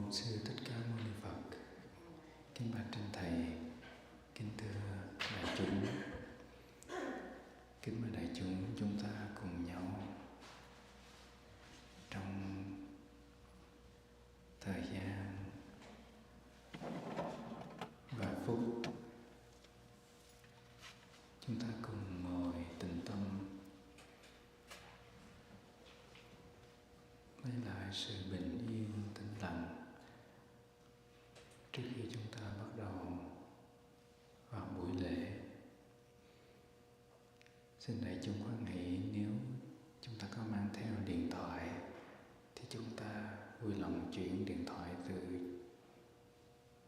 Bổn Sư Thích Ca Mâu Ni Phật. Kính bạch trên Thầy, kính thưa đại chúng. Kính mời đại chúng ta cùng nhau trong thời gian vài phút, chúng ta cùng ngồi tĩnh tâm với lại sự bình yên tĩnh lặng trước khi chúng ta bắt đầu vào buổi lễ. Xin đại chúng hoan hỷ nếu chúng ta có mang theo điện thoại thì chúng ta vui lòng chuyển điện thoại từ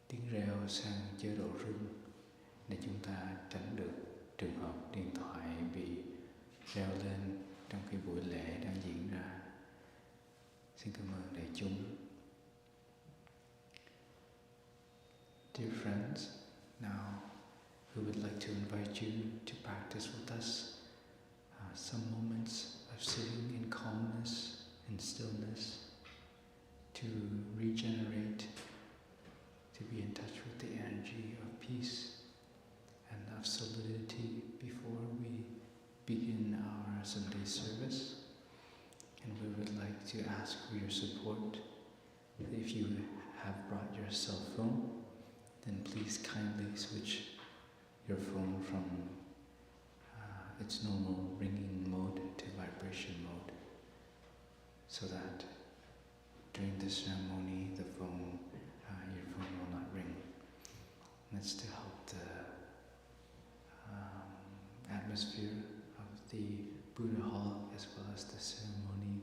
tiếng reo sang chế độ rung để chúng ta tránh được trường hợp điện thoại bị reo lên trong khi buổi lễ đang diễn ra. Xin cảm ơn đại chúng. Dear friends, now we would like to invite you to practice with us some moments of sitting in calmness and stillness to regenerate, to be in touch with the energy of peace and of solidity before we begin our Sunday service. And we would like to ask for your support. If you have brought your cell phone, then please kindly switch your phone from its normal ringing mode to vibration mode, so that during the ceremony your phone will not ring. That's to help the atmosphere of the Buddha Hall as well as the ceremony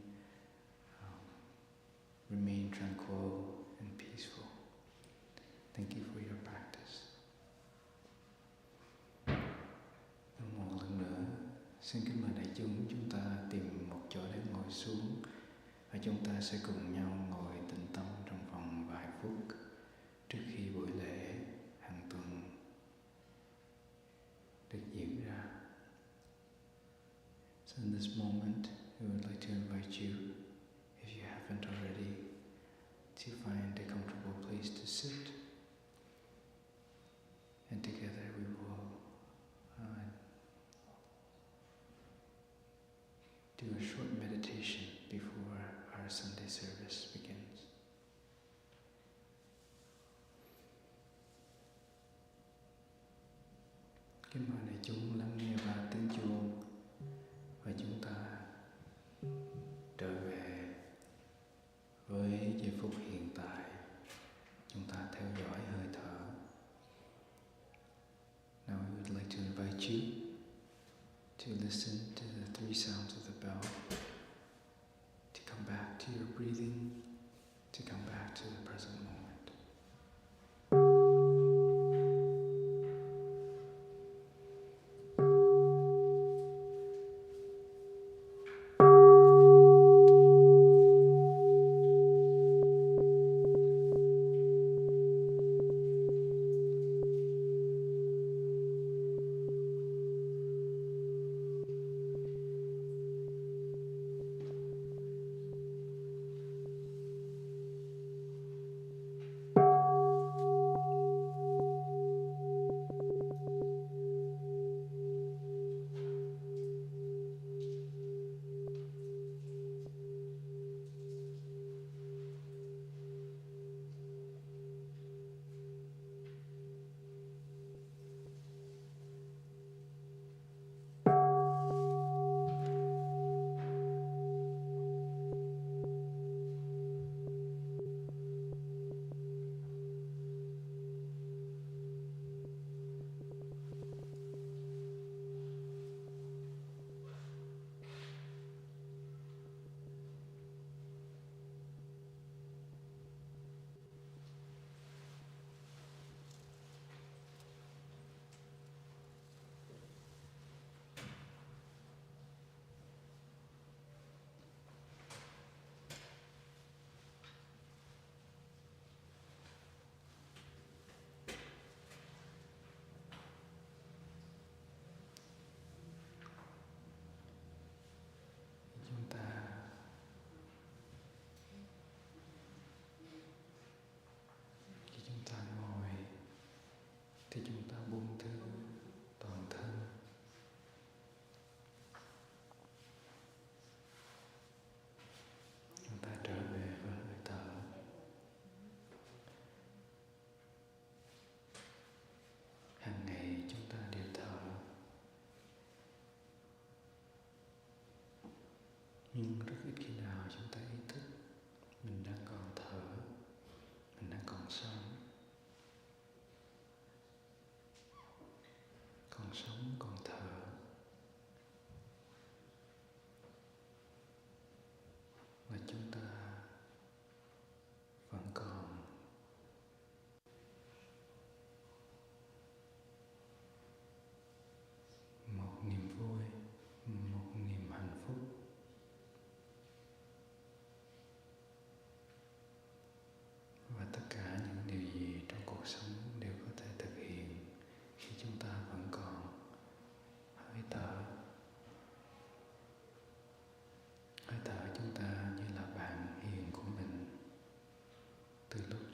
remain tranquil and peaceful. Thank you for your practice. Một lần nữa, xin kính mời đại chúng ta tìm một chỗ để ngồi xuống và chúng ta sẽ cùng nhau ngồi tĩnh tâm trong vòng vài phút trước khi buổi lễ hàng tuần được diễn ra. So in this moment, we would like to invite you, if you haven't already, to find a comfortable place to sit. And together we will do a short meditation before our Sunday service begins. Kính mời đại chúng lắng nghe ba tiếng chuông và chúng ta trở về với giây phút hiện tại. Chúng ta theo dõi hơi thở. Now we would like to invite you to listen to the three sounds of the bell, to come back to your breathing, to come back to the present moment.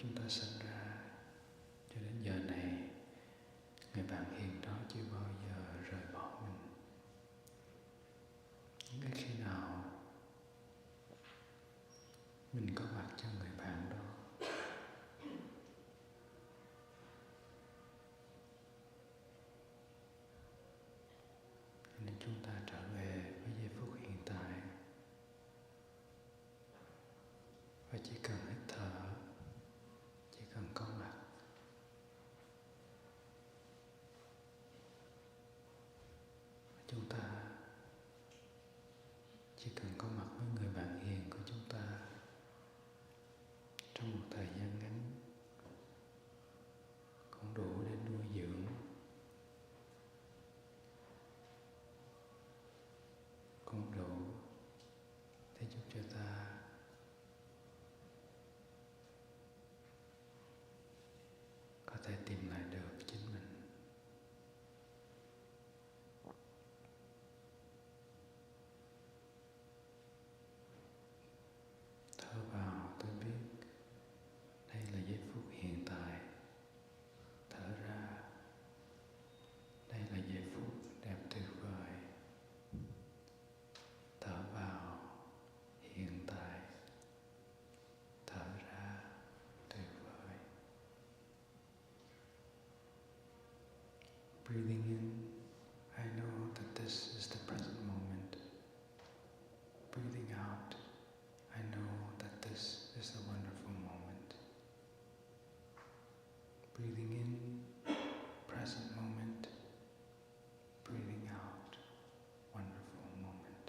chúng ta sinh ra cho đến giờ này, người bạn hiền đó chưa bao giờ rời bỏ mình. Những cái khi nào mình có mặt cho người bạn đó, nên chúng ta trở về với giây phút hiện tại và chỉ cần hít thở, chỉ cần có mặt. Chúng ta chỉ cần có mặt với người bạn hiền của chúng ta trong một thời gian ngắn cũng đủ để nuôi dưỡng, cũng đủ để giúp cho ta có thể tìm lại được chính mình. Thở vào, tôi biết đây là giây phút hiện tại. Thở ra, đây là giây phút đẹp tuyệt vời. Thở vào, hiện tại. Thở ra, tuyệt vời. Breathing in, I know that this is the present moment. Breathing out, I know that this is a wonderful moment. Breathing in, present moment. Breathing out, wonderful moment.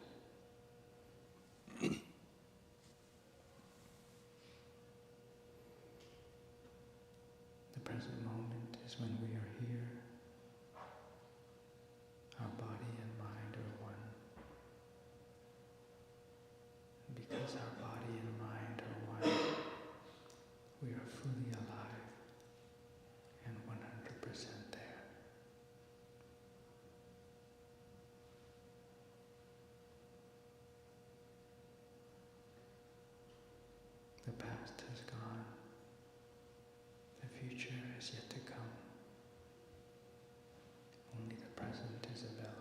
The present moment is when we are here. Our body and mind are one. And because our body and mind are one, we are fully alive and 100% there. The past has gone. The future is yet to come. Only the present is available.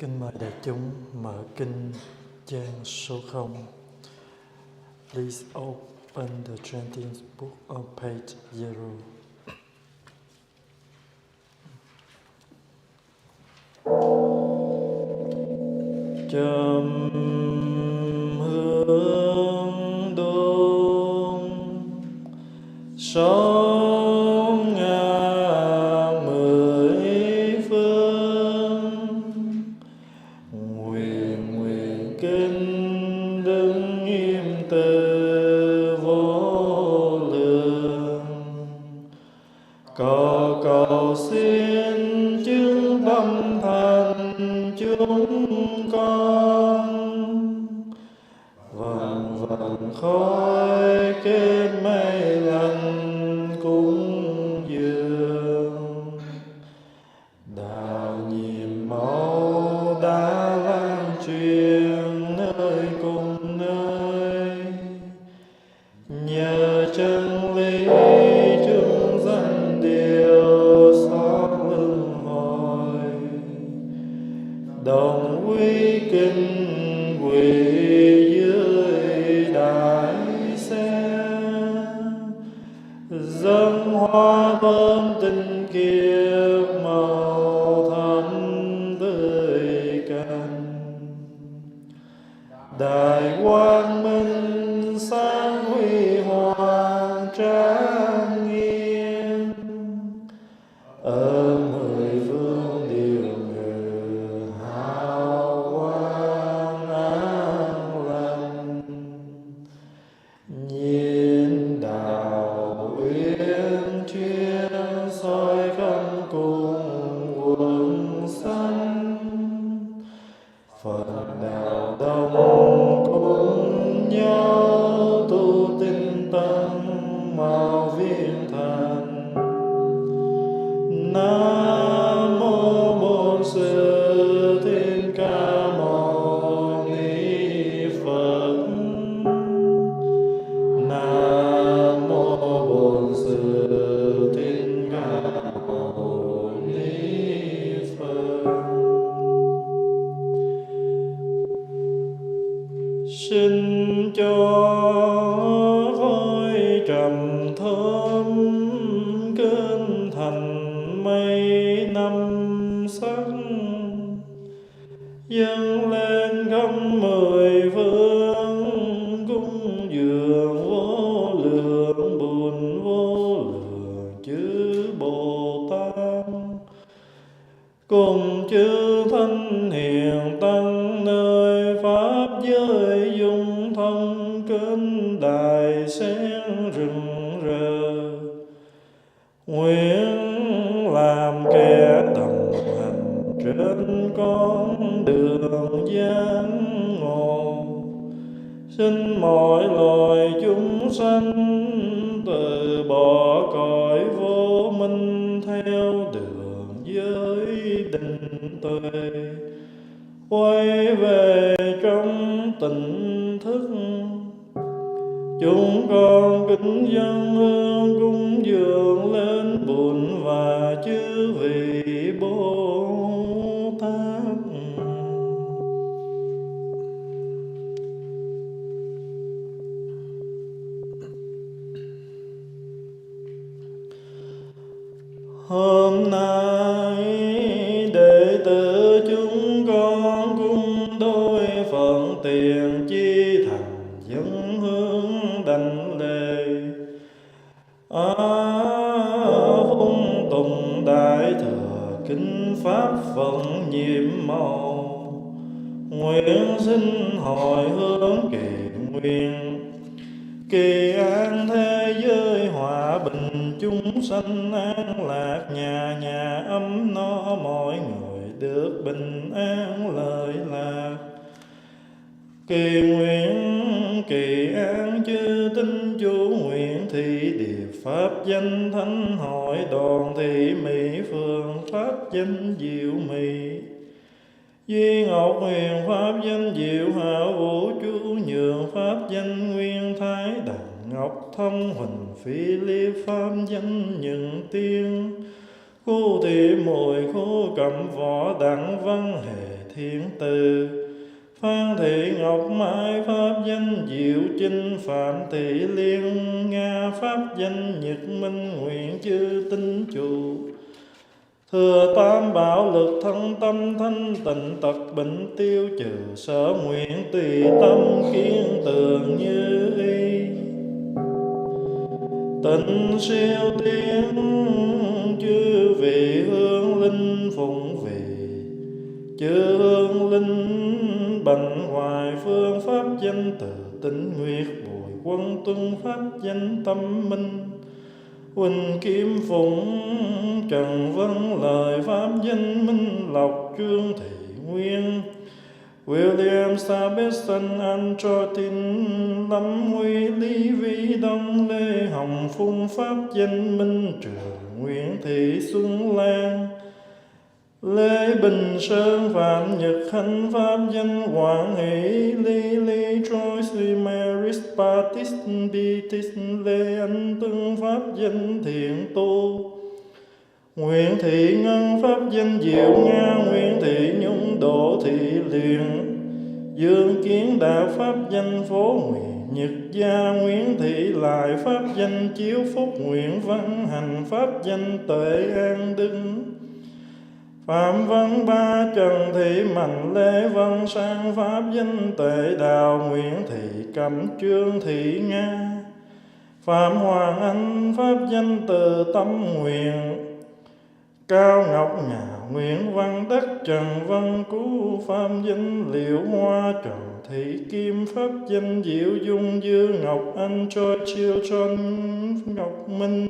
Kính mời đại chúng mở kinh trang số 0. Please open the chanting book on page 0. Trầm hương đôn sống ngàn mười phương, nguyện nguyện kinh đứng im từ vô lượng, cầu xin chứng tâm thành chúng con. Vầng khói kết mây lành cúng dường, đạo nhiệm mẫu đã lan truyền nơi cùng nơi. Nhờ chân lý chúng sanh đều xót luân hồi, đồng quy kinh quỳ dưới đại xe, dâng hoa thơm tinh khiết màu thắm tươi cành. Đại quang minh sáng huy hoàng trang nghiêm, ở mười phương điều ngự hào quang an lành. Nhiên đạo uyên chuyên soi khắp cùng quần sanh, Phật đạo đồng cùng nhau tu tinh tấn mau viên thành. Nam mô Bổn Sư Thích Ca Mâu Ni Phật. Nam mô Bổn Sư Thích Ca Mâu Ni Phật. Xin cho khói trầm thơm kinh thành mây năm sắc, dâng lên khắp mười phương cúng dường vô lượng bùn vô lượng chư Bồ Tát, cùng chư thánh hiền tăng nơi pháp giới dung thông kính đài sen rừng rờ. Nguyện làm kẻ đồng hành trên con đường giác ngộ, xin mọi loài chúng sanh từ bỏ cõi vô minh theo đường giới định tuệ, quay về trong tỉnh thức. Chúng con kính dâng hương cúng dường lên Bụt và chư vị Bồ Tát. Hôm nay đệ tử chúng con cung đôi phận tiền chi thành dân hương đảnh lễ, phung tùng đại thừa kinh pháp phận nhiệm màu. Nguyện xin hồi hướng kỳ nguyện, kỳ an thế giới hòa bình, chúng sanh an lạc, nhà nhà ấm no, mọi người được bình an lợi lạc. Kỳ nguyện kỳ an chư tinh chú nguyện, thị điệp pháp danh thánh hội đoàn, thị mỹ phương pháp danh diệu mỹ, duy ngọc huyền pháp danh diệu hảo, vũ chú nhường pháp danh nguyên thái đẳng, ngọc thâm huỳnh phi liếp pháp danh nhận tiên, khu thị mùi khu cẩm võ đặng văn hề thiên từ. Phan Thị Ngọc Mai pháp danh Diệu Chinh, Phạm Thị Liên Nga pháp danh Nhật Minh, nguyện chư tinh chủ thừa tam bảo lực thân tâm thanh tịnh, tật bệnh tiêu trừ, sở nguyện tùy tâm kiên tường như ý. Tịnh siêu tiến chư vị hương linh phụng vị, chư hương linh bành hoài phương pháp danh từ tịnh nguyệt, Bùi Quân tuân pháp danh tâm minh, Huỳnh Kim Phụng Trần Vân lời pháp danh Minh Lộc, Trương Thị Nguyên William Sabeston Antrotin, Lâm Huy Lý Vĩ Đông Lê Hồng Phung pháp danh Minh Trường, Nguyễn Thị Xuân Lan Lê Bình Sơn Phạm Nhật Khánh pháp danh Hoàng Hỷ, Lý Joyce Maris Batis Bitis Lê Anh Tuân pháp danh Thiện Tu, Nguyễn Thị Ngân pháp danh Diệu Nga, Nguyễn Thị Nhung Đỗ Thị Liền Dương Kiến Đạt pháp danh Phố Nguyện Nhật Gia, Nguyễn Thị Lại pháp danh Chiếu Phúc, Nguyễn Văn Hành pháp danh Tuệ An Đức, Phạm Văn Ba Trần Thị Mạnh Lê Văn Sang pháp danh Tuệ Đào, Nguyễn Thị Cẩm Trương Thị Nga, Phạm Hoàng Anh pháp danh Từ Tâm Nguyện, Cao Ngọc Ngà Nguyễn Văn Đắc Trần Văn Cú pháp danh Liễu Hoa, Trần Thị Kim pháp danh Diệu Dung, Dư Ngọc Anh Choi Chiêu Trân Ngọc Minh,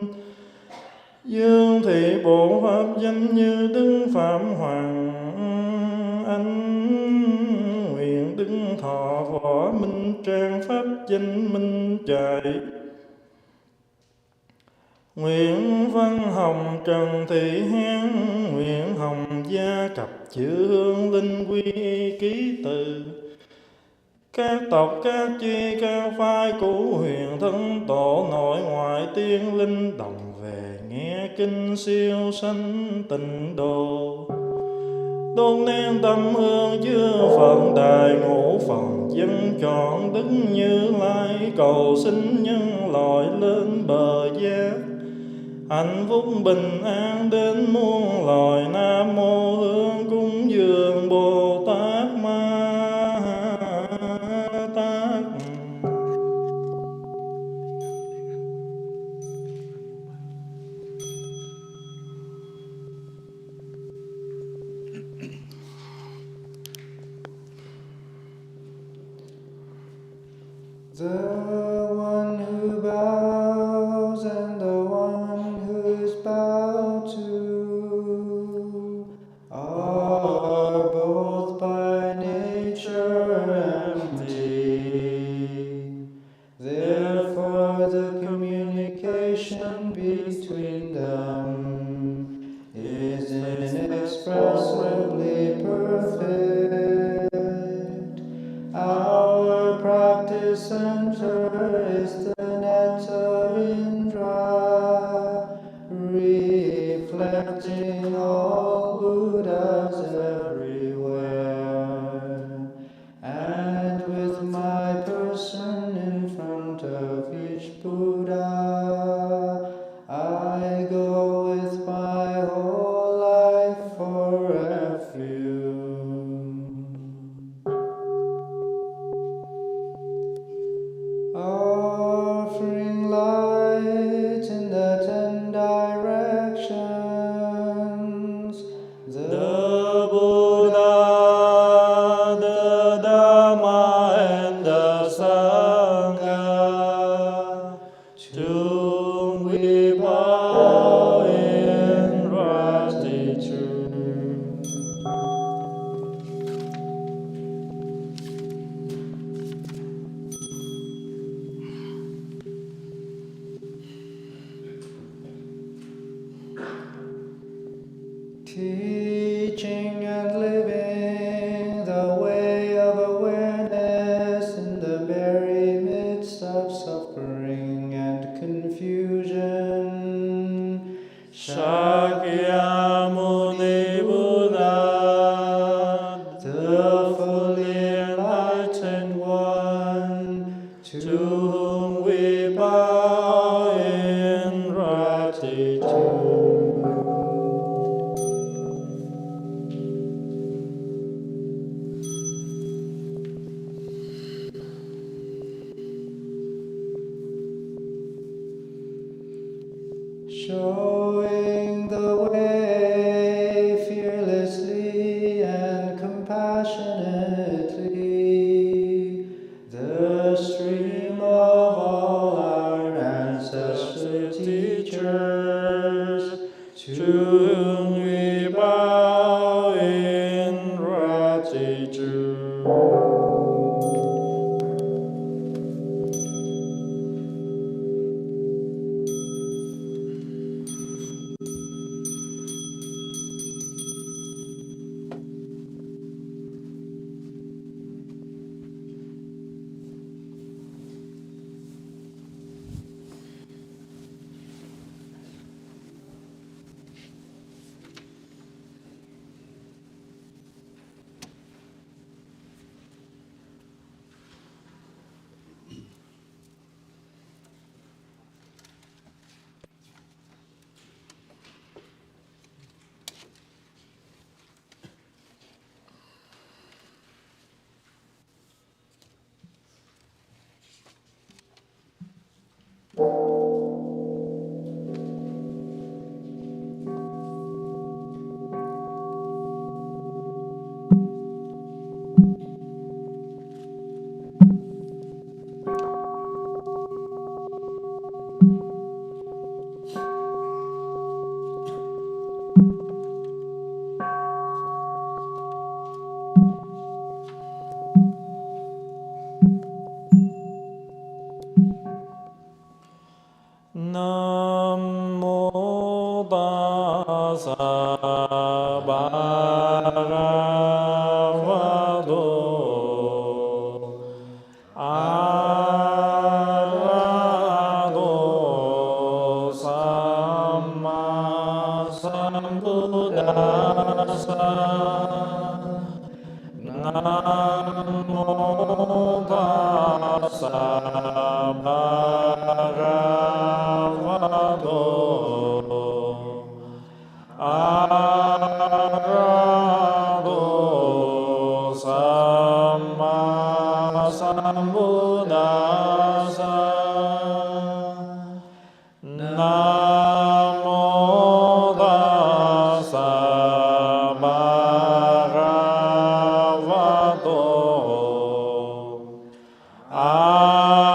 Dương Thị Bộ pháp danh Như Đức, Phạm Hoàng Anh Nguyễn Đức Thọ, Võ Minh Trang pháp danh Minh Trại, Nguyễn Văn Hồng Trần Thị Hán Nguyễn Hồng Gia cặp chữ hương linh quy ký từ. Các tộc các chi các phái cũ huyền thân tổ nội ngoại tiên linh đồng về nghe kinh siêu sanh tịnh độ. Đôn nén tâm hương chư Phật đại ngũ phần dân chọn Đức Như Lai, cầu xin nhân loại lên bờ giác hạnh phúc bình an đến muôn loài. Nam mô Hương cúng dường Bồ Tát Ma Tát. The one who bows and the one who is bowed to are both by nature empty. Therefore the communication between them is inexpressibly perfect. Our practice center is the net of Indra, reflecting all Buddhas everywhere. And with my person in front of each Buddha, I go with my whole life for refuge. Offering light in the 10 directions, the Buddha, the Dharma, and the Sangha, to whom we bow in gratitude. Teaching showing the way fearlessly and compassionately, the stream of all our ancestral teachers, to whom we bow in gratitude. Nam mô Tassa Bhagavato Arahato Samma Sambuddhassa. Namo Tassa Bhagavato Arahato Samma Sambuddhassa. Namo Tassa Bhagavato Arahato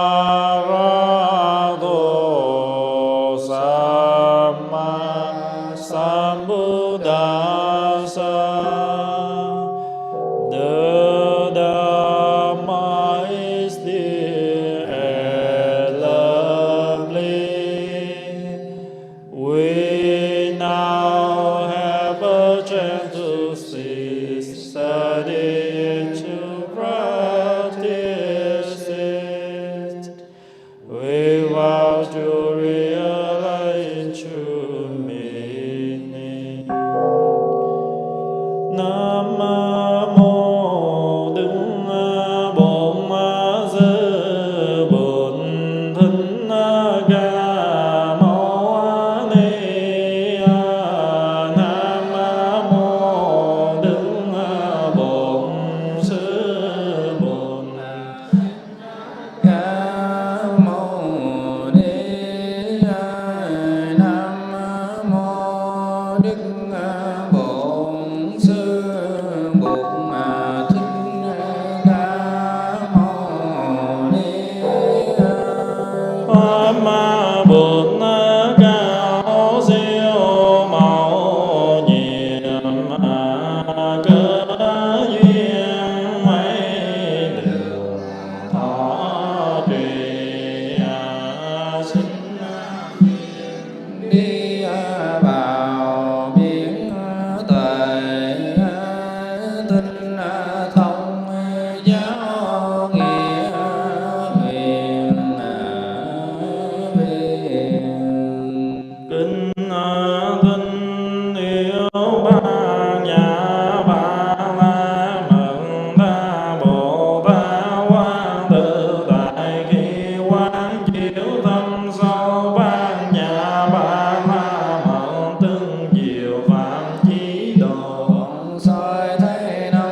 Samma Sambuddhassa. The Dharma is dear and lovely. We now have a chance to see, study, to practice it. We vow to realize true meaning. Nam mô Đức Bổn Sư Bổn Thính Ca Mâu Ni. Nam mô Đức Bổn Sư Bổn Ca Mâu Ni. Nam mô Đức Bổn Sư Bổn Thích Ca Mâu Ni. Pháp Bổn Cao siêu màu nhiệm cơ duyên mấy đường thọ trì sinh đi vào biển tuệ tinh thông giáo nghĩa huyền kinh tinh yêu ba nhà ba la mật đa bồ tát quan tự tại khi quán chiếu tâm sâu ba nhà ba la mật tương diệu phạm chí độ soi thấy năm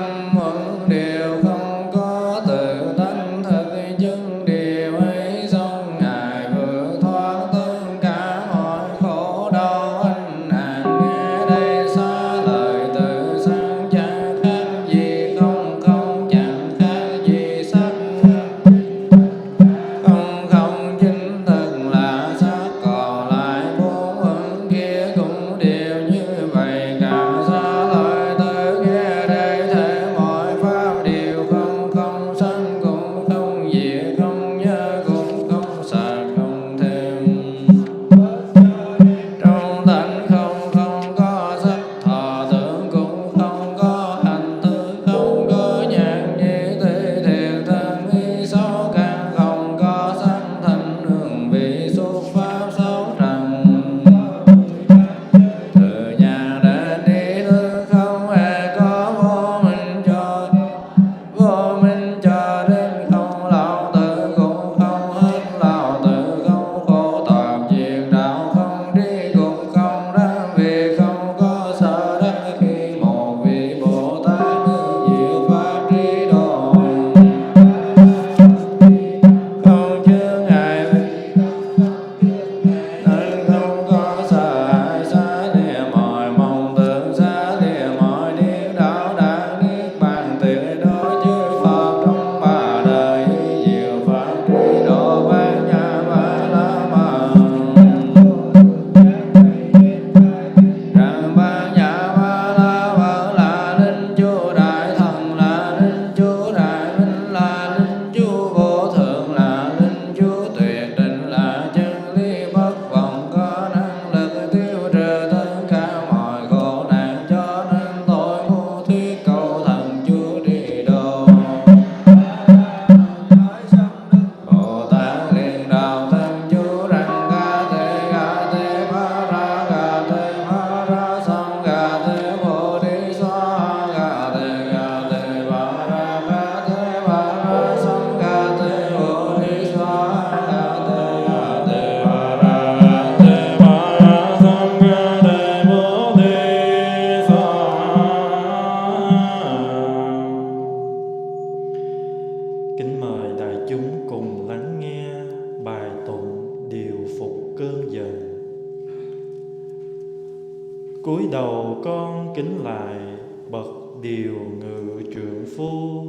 bậc điều ngự trượng phu,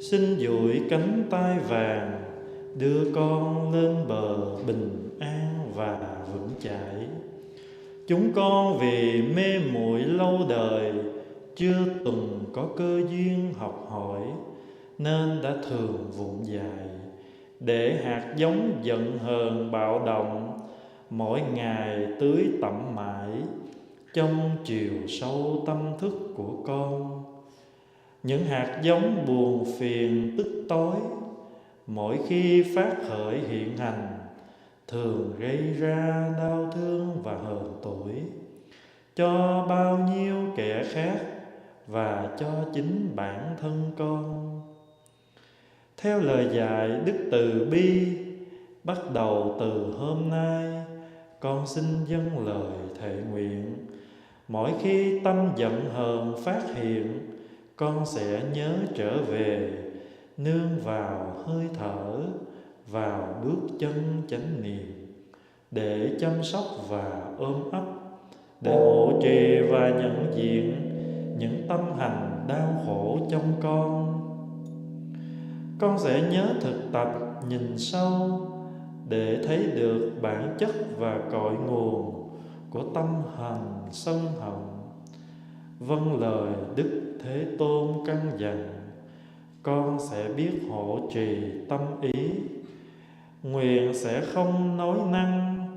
xin duỗi cánh tay vàng, đưa con lên bờ bình an và vững chãi. Chúng con vì mê muội lâu đời, chưa từng có cơ duyên học hỏi, nên đã thường vụng dại, để hạt giống giận hờn bạo động, mỗi ngày tưới tẩm mãi trong chiều sâu tâm thức của con. Những hạt giống buồn phiền tức tối, mỗi khi phát khởi hiện hành, thường gây ra đau thương và hờn tủi cho bao nhiêu kẻ khác và cho chính bản thân con. Theo lời dạy đức từ bi, bắt đầu từ hôm nay, con xin dâng lời thệ nguyện. Mỗi khi tâm giận hờn phát hiện, con sẽ nhớ trở về, nương vào hơi thở, vào bước chân chánh niệm, để chăm sóc và ôm ấp, để hộ trì và nhận diện những tâm hành đau khổ trong con. Con sẽ nhớ thực tập nhìn sâu, để thấy được bản chất và cội nguồn của tâm hành sân hận. Vâng lời Đức Thế Tôn căn dặn, con sẽ biết hộ trì tâm ý, nguyện sẽ không nói năng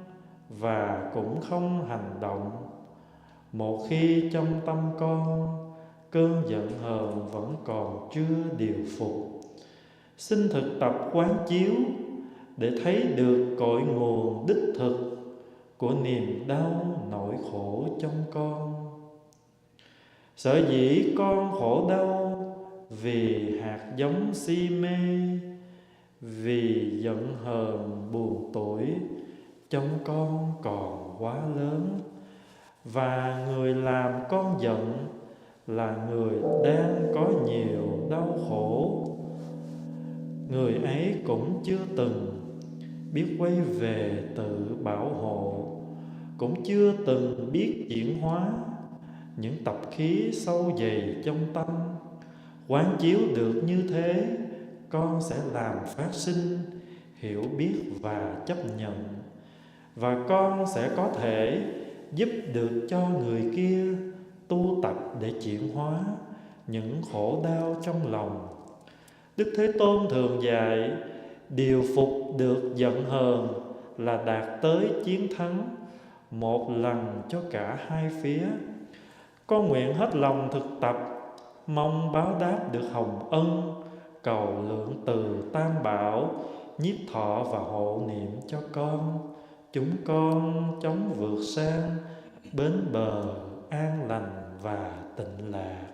và cũng không hành động. Một khi trong tâm con cơn giận hờn vẫn còn chưa điều phục, xin thực tập quán chiếu để thấy được cội nguồn đích thực của niềm đau nỗi khổ trong con. Sở dĩ con khổ đau vì hạt giống si mê, vì giận hờn buồn tủi trong con còn quá lớn, và người làm con giận là người đang có nhiều đau khổ. Người ấy cũng chưa từng biết quay về tự bảo hộ, cũng chưa từng biết chuyển hóa những tập khí sâu dày trong tâm. Quán chiếu được như thế, con sẽ làm phát sinh hiểu biết và chấp nhận, và con sẽ có thể giúp được cho người kia tu tập để chuyển hóa những khổ đau trong lòng. Đức Thế Tôn thường dạy, điều phục được giận hờn là đạt tới chiến thắng, một lần cho cả hai phía. Con nguyện hết lòng thực tập, mong báo đáp được hồng ân, cầu lượng từ tam bảo, nhiếp thọ và hộ niệm cho con. Chúng con chóng vượt sang bến bờ an lành và tịnh lạc.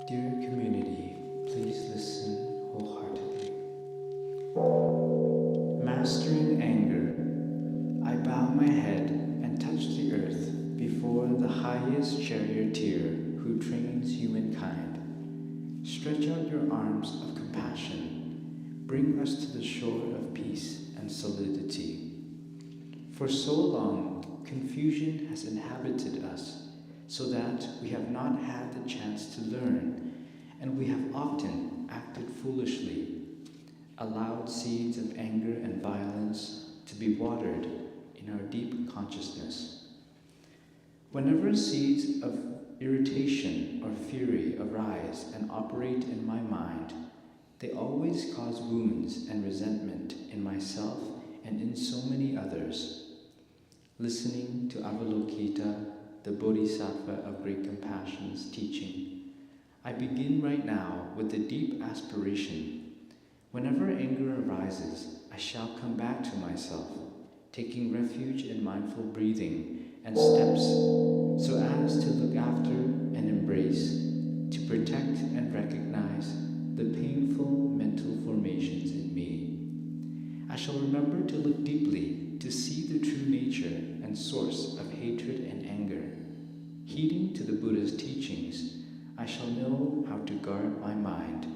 Dear community, please listen wholeheartedly. Mastering anger, I bow my head and touch the earth before the highest charioteer who trains humankind. Stretch out your arms of compassion. Bring us to the shore of peace and solidity. For so long, confusion has inhabited us, so that we have not had the chance to learn, and we have often acted foolishly, allowed seeds of anger and violence to be watered in our deep consciousness. Whenever seeds of irritation or fury arise and operate in my mind, they always cause wounds and resentment in myself and in so many others. Listening to Avalokita, the Bodhisattva of Great Compassion's teaching, I begin right now with a deep aspiration. Whenever anger arises, I shall come back to myself, taking refuge in mindful breathing and steps, so as to look after and embrace, to protect and recognize the painful mental formations in me. I shall remember to look deeply to see the true nature and source of hatred and anger. Heeding to the Buddha's teachings, I shall know how to guard my mind.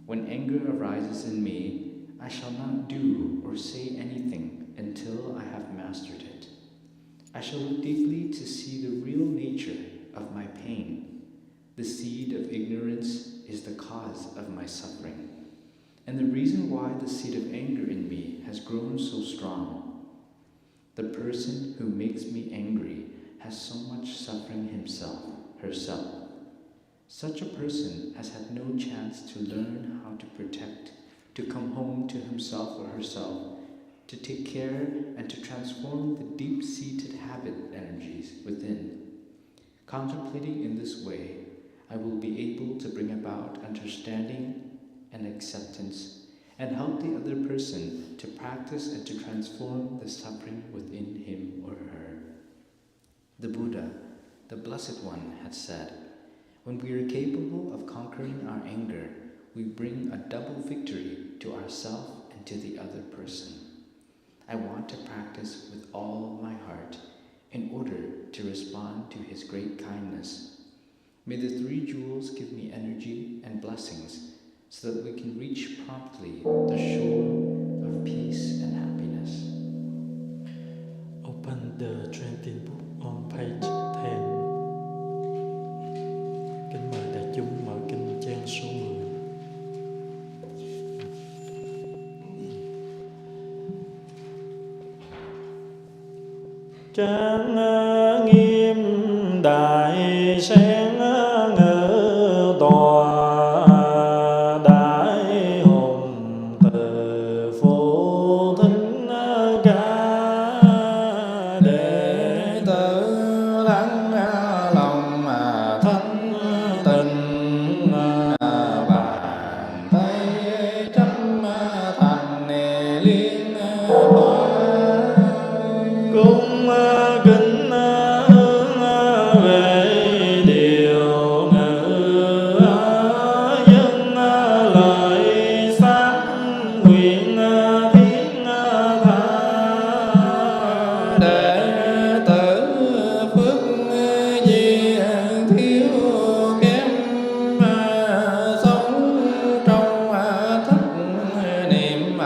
When anger arises in me, I shall not do or say anything until I have mastered it. I shall look deeply to see the real nature of my pain. The seed of ignorance is the cause of my suffering, and the reason why the seed of anger in me has grown so strong. The person who makes me angry has so much suffering herself. Such a person has had no chance to learn how to protect, to come home to himself or herself, to take care and to transform the deep-seated habit energies within. Contemplating in this way, I will be able to bring about understanding and acceptance and help the other person to practice and to transform the suffering within him or her. The Buddha, the Blessed One, had said, when we are capable of conquering our anger, we bring a double victory to ourselves and to the other person. I want to practice with all my heart in order to respond to his great kindness. May the three jewels give me energy and blessings so that we can reach promptly the shore of peace and happiness. Open the 20th book on page 10. Kính mời đại chúng mở kinh trang số 10. Trang nghiêm đại sen ngự tòa, đại hùng từ phụ thính ca, đệ tử lắng lòng thanh tịnh, bàn tay trăm thành liên cung kính hướng về điều ngữ dân lời sáng nguyện thiên tha, đệ tử phước duyên thiếu kém sống trong thất niệm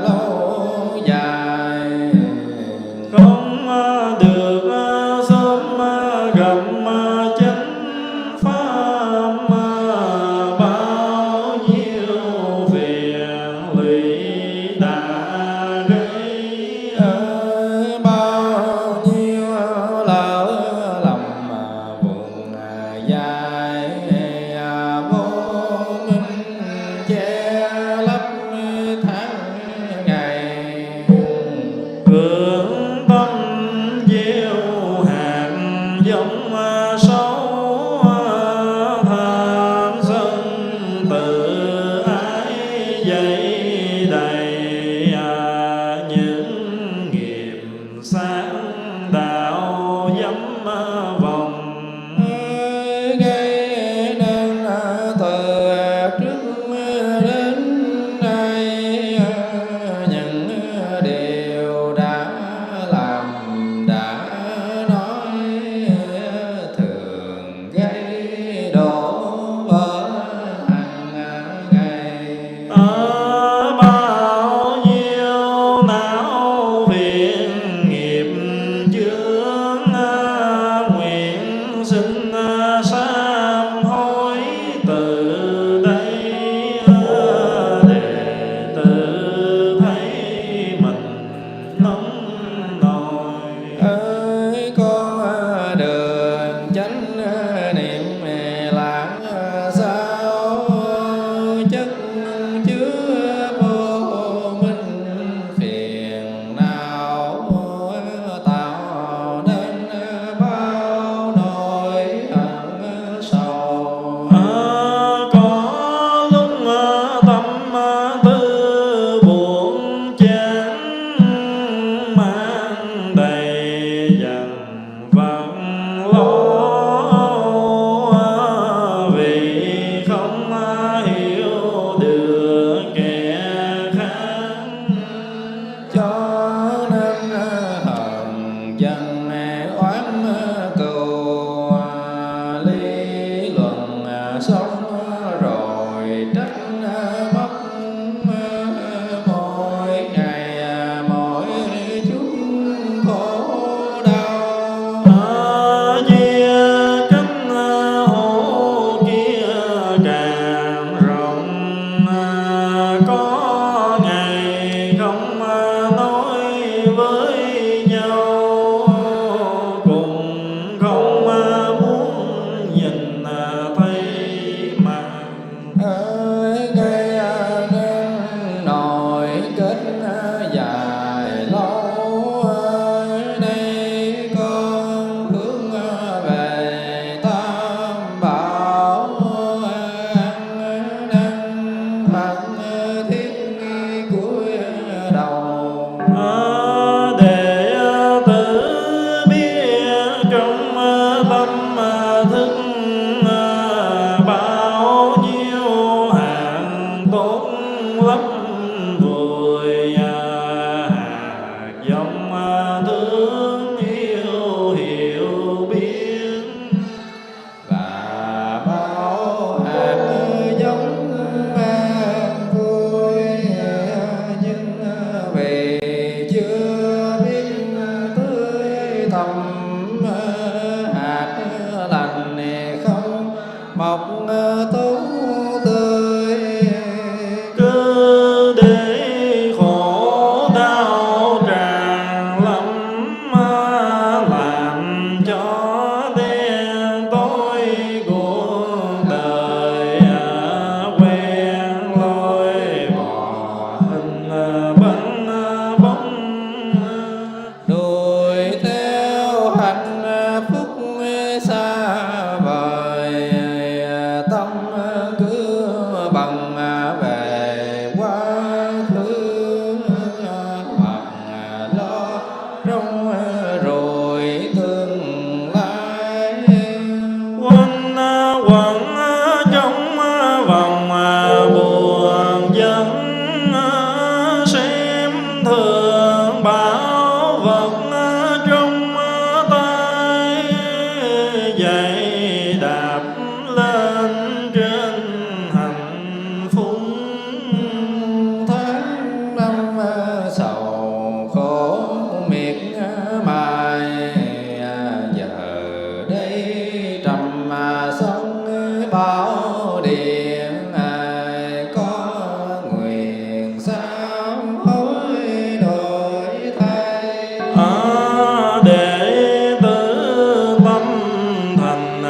lâu dài, không được sớm gặp chánh pháp, bao nhiêu phiền lụy đã gây, bao nhiêu lỡ lầm buồn dài, vô minh che lấp tháng ngày, cường tâm gieo hạt giống hạt lành không mọc tốt tươi. Cứ để khổ đau tràn lắm, làm cho đen tối cuộc đời, quen lối bỏ hình bắn bóng. Đuổi theo hạnh phúc xa vời, tâm cứ bằng về quá khứ, hoặc lo trong rồi tương lai. Quanh quẩn trong vòng buồn dân, xem thường bảo vật trong tay, dậy đạp lên trên hạnh phúc. Tháng năm sầu khổ miệt mài, giờ đây trầm sông bão điện, có nguyện sám hối đổi thay. Để tử tâm thành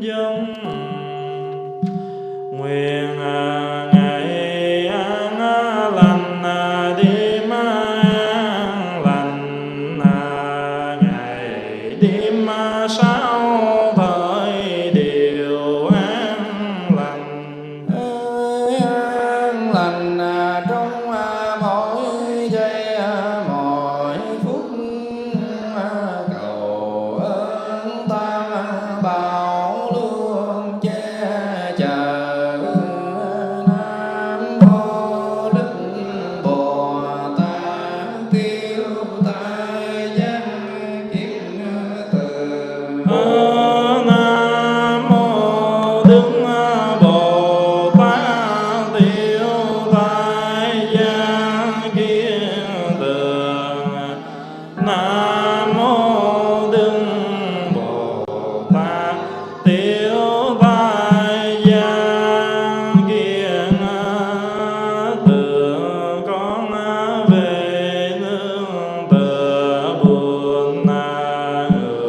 dân. Nguyện ngày an lành đêm an lành, ngày đêm sáu thời đều an lành. An lành trong mỗi giây mỗi phút, cầu ơn tam bảo luôn che chở. Nam mô Đức Bồ Tát tiêu tai giác kiến từ. Nam mô Đức Bồ Tát tiêu tai giác kiến tường. Nam mô Đức Bồ Tát tiêu tai giác kiến tường. Con về nương tựa buồn người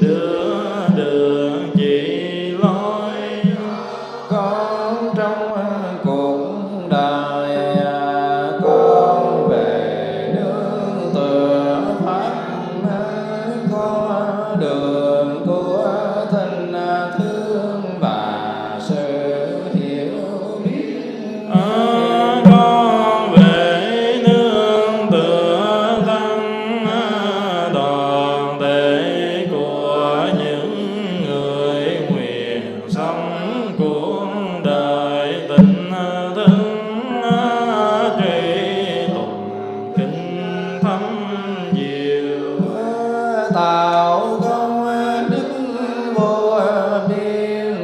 đưa đường chỉ lối. Con trong cuộc đời con về nương tựa pháp, có đường của tình thương và sự hiểu biết. Con về nương tựa tăng đoàn thể của những người nguyện sống cuộc đời tình thương, truy tụng kinh thâm diệu. Tạo công đức vô biên,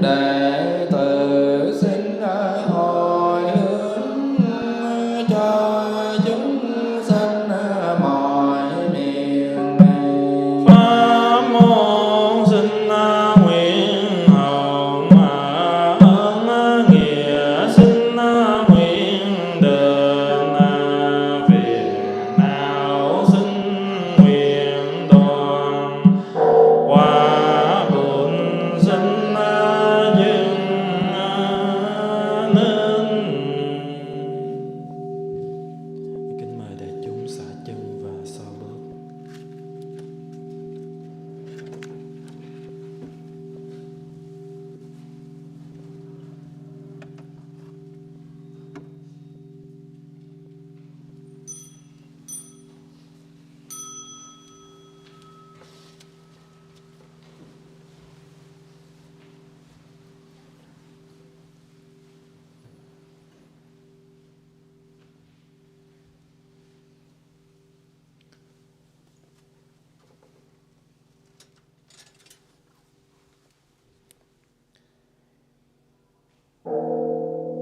đệ tử xin hồi hướng cho chúng sanh mọi miền. Pháp môn xin nguyện hồng ơn nghĩa, xin nguyện đền phiền não, xin nguyện đoàn hòa buồn, xin dừng nên. Kính mời đại chúng xả chân và so bước.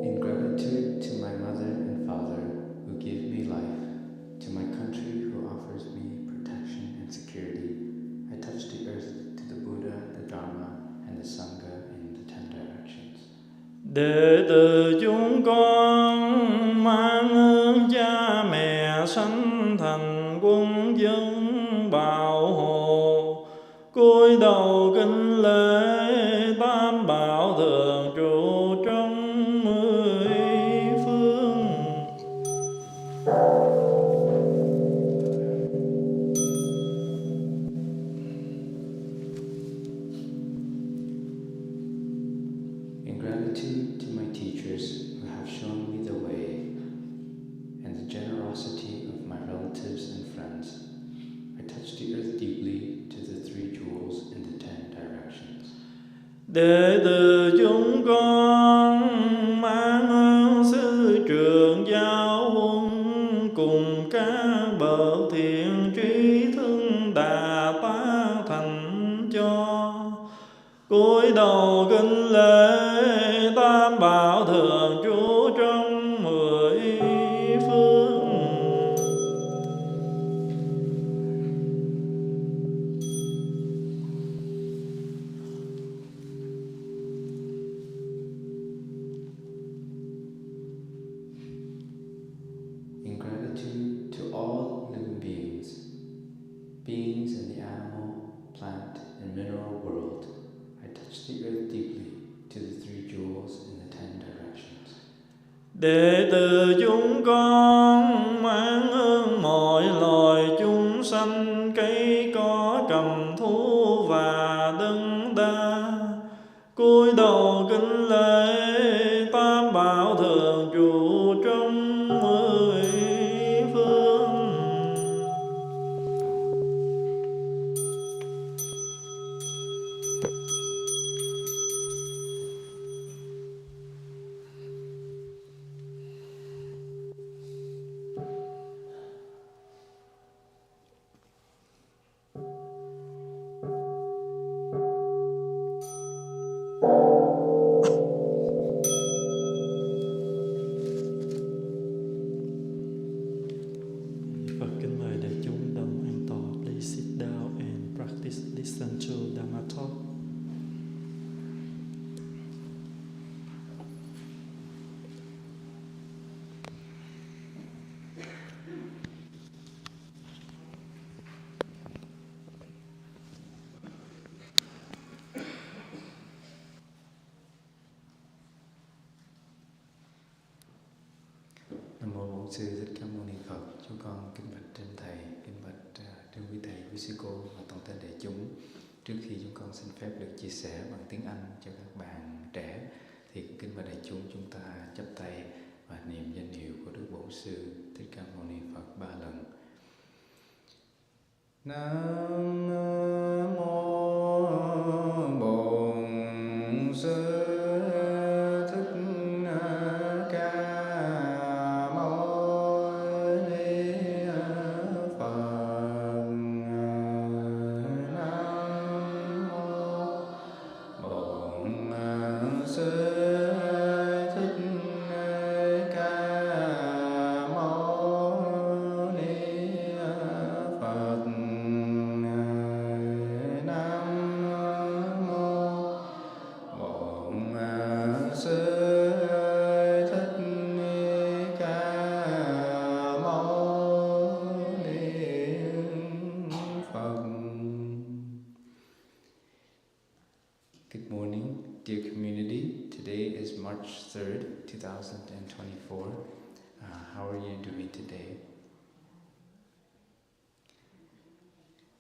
In gratitude to my mother and father who give me life, to my country who offers me protection and security, I touch the earth to the Buddha, the Dharma, and the Sangha in the 10 directions. Đệ tử chúng con mang ơn cha mẹ sanh thành quân dân bảo hộ, cúi đầu kính lễ tam bảo thường trụ trong 10 phương. In gratitude to my teachers who have shown me the way, and the generosity of my relatives and friends, I touch the earth deeply to the 3 jewels in the 10 directions. Đệ tử chúng con mang ơn sư trưởng giáo huấn cùng các bậc thiện trí thương Đà Tát thành cho, cúi đầu kính lễ tam bảo thường trú trong 10 phương. In gratitude to all living beings in the animal, plant, and mineral world, I Đệ tử chúng con mang ơn mọi loài chúng sanh, cây có cầm thú và đấng đa, cúi đầu kính lễ tam bảo thường trụ trong mười phương. Phật kính mời đại chúng đồng an tọa. Please sit down and practice listen to Dharma talk. Nam mô Bổn Sư Thích Ca Mâu Ni Phật. Chúng con kính bạch trên thầy, kính bạch trên quý thầy, quý sư cô và toàn thể đại chúng. Trước khi chúng con xin phép được chia sẻ bằng tiếng Anh cho các bạn trẻ, thì kính bạch đại chúng ta chắp tay và niệm danh hiệu của Đức Bổn Sư Thích Ca Mâu Ni Phật 3 lần. Nam mô Bổn Sư Good morning, dear community. Today is March 3rd, 2024. How are you doing today?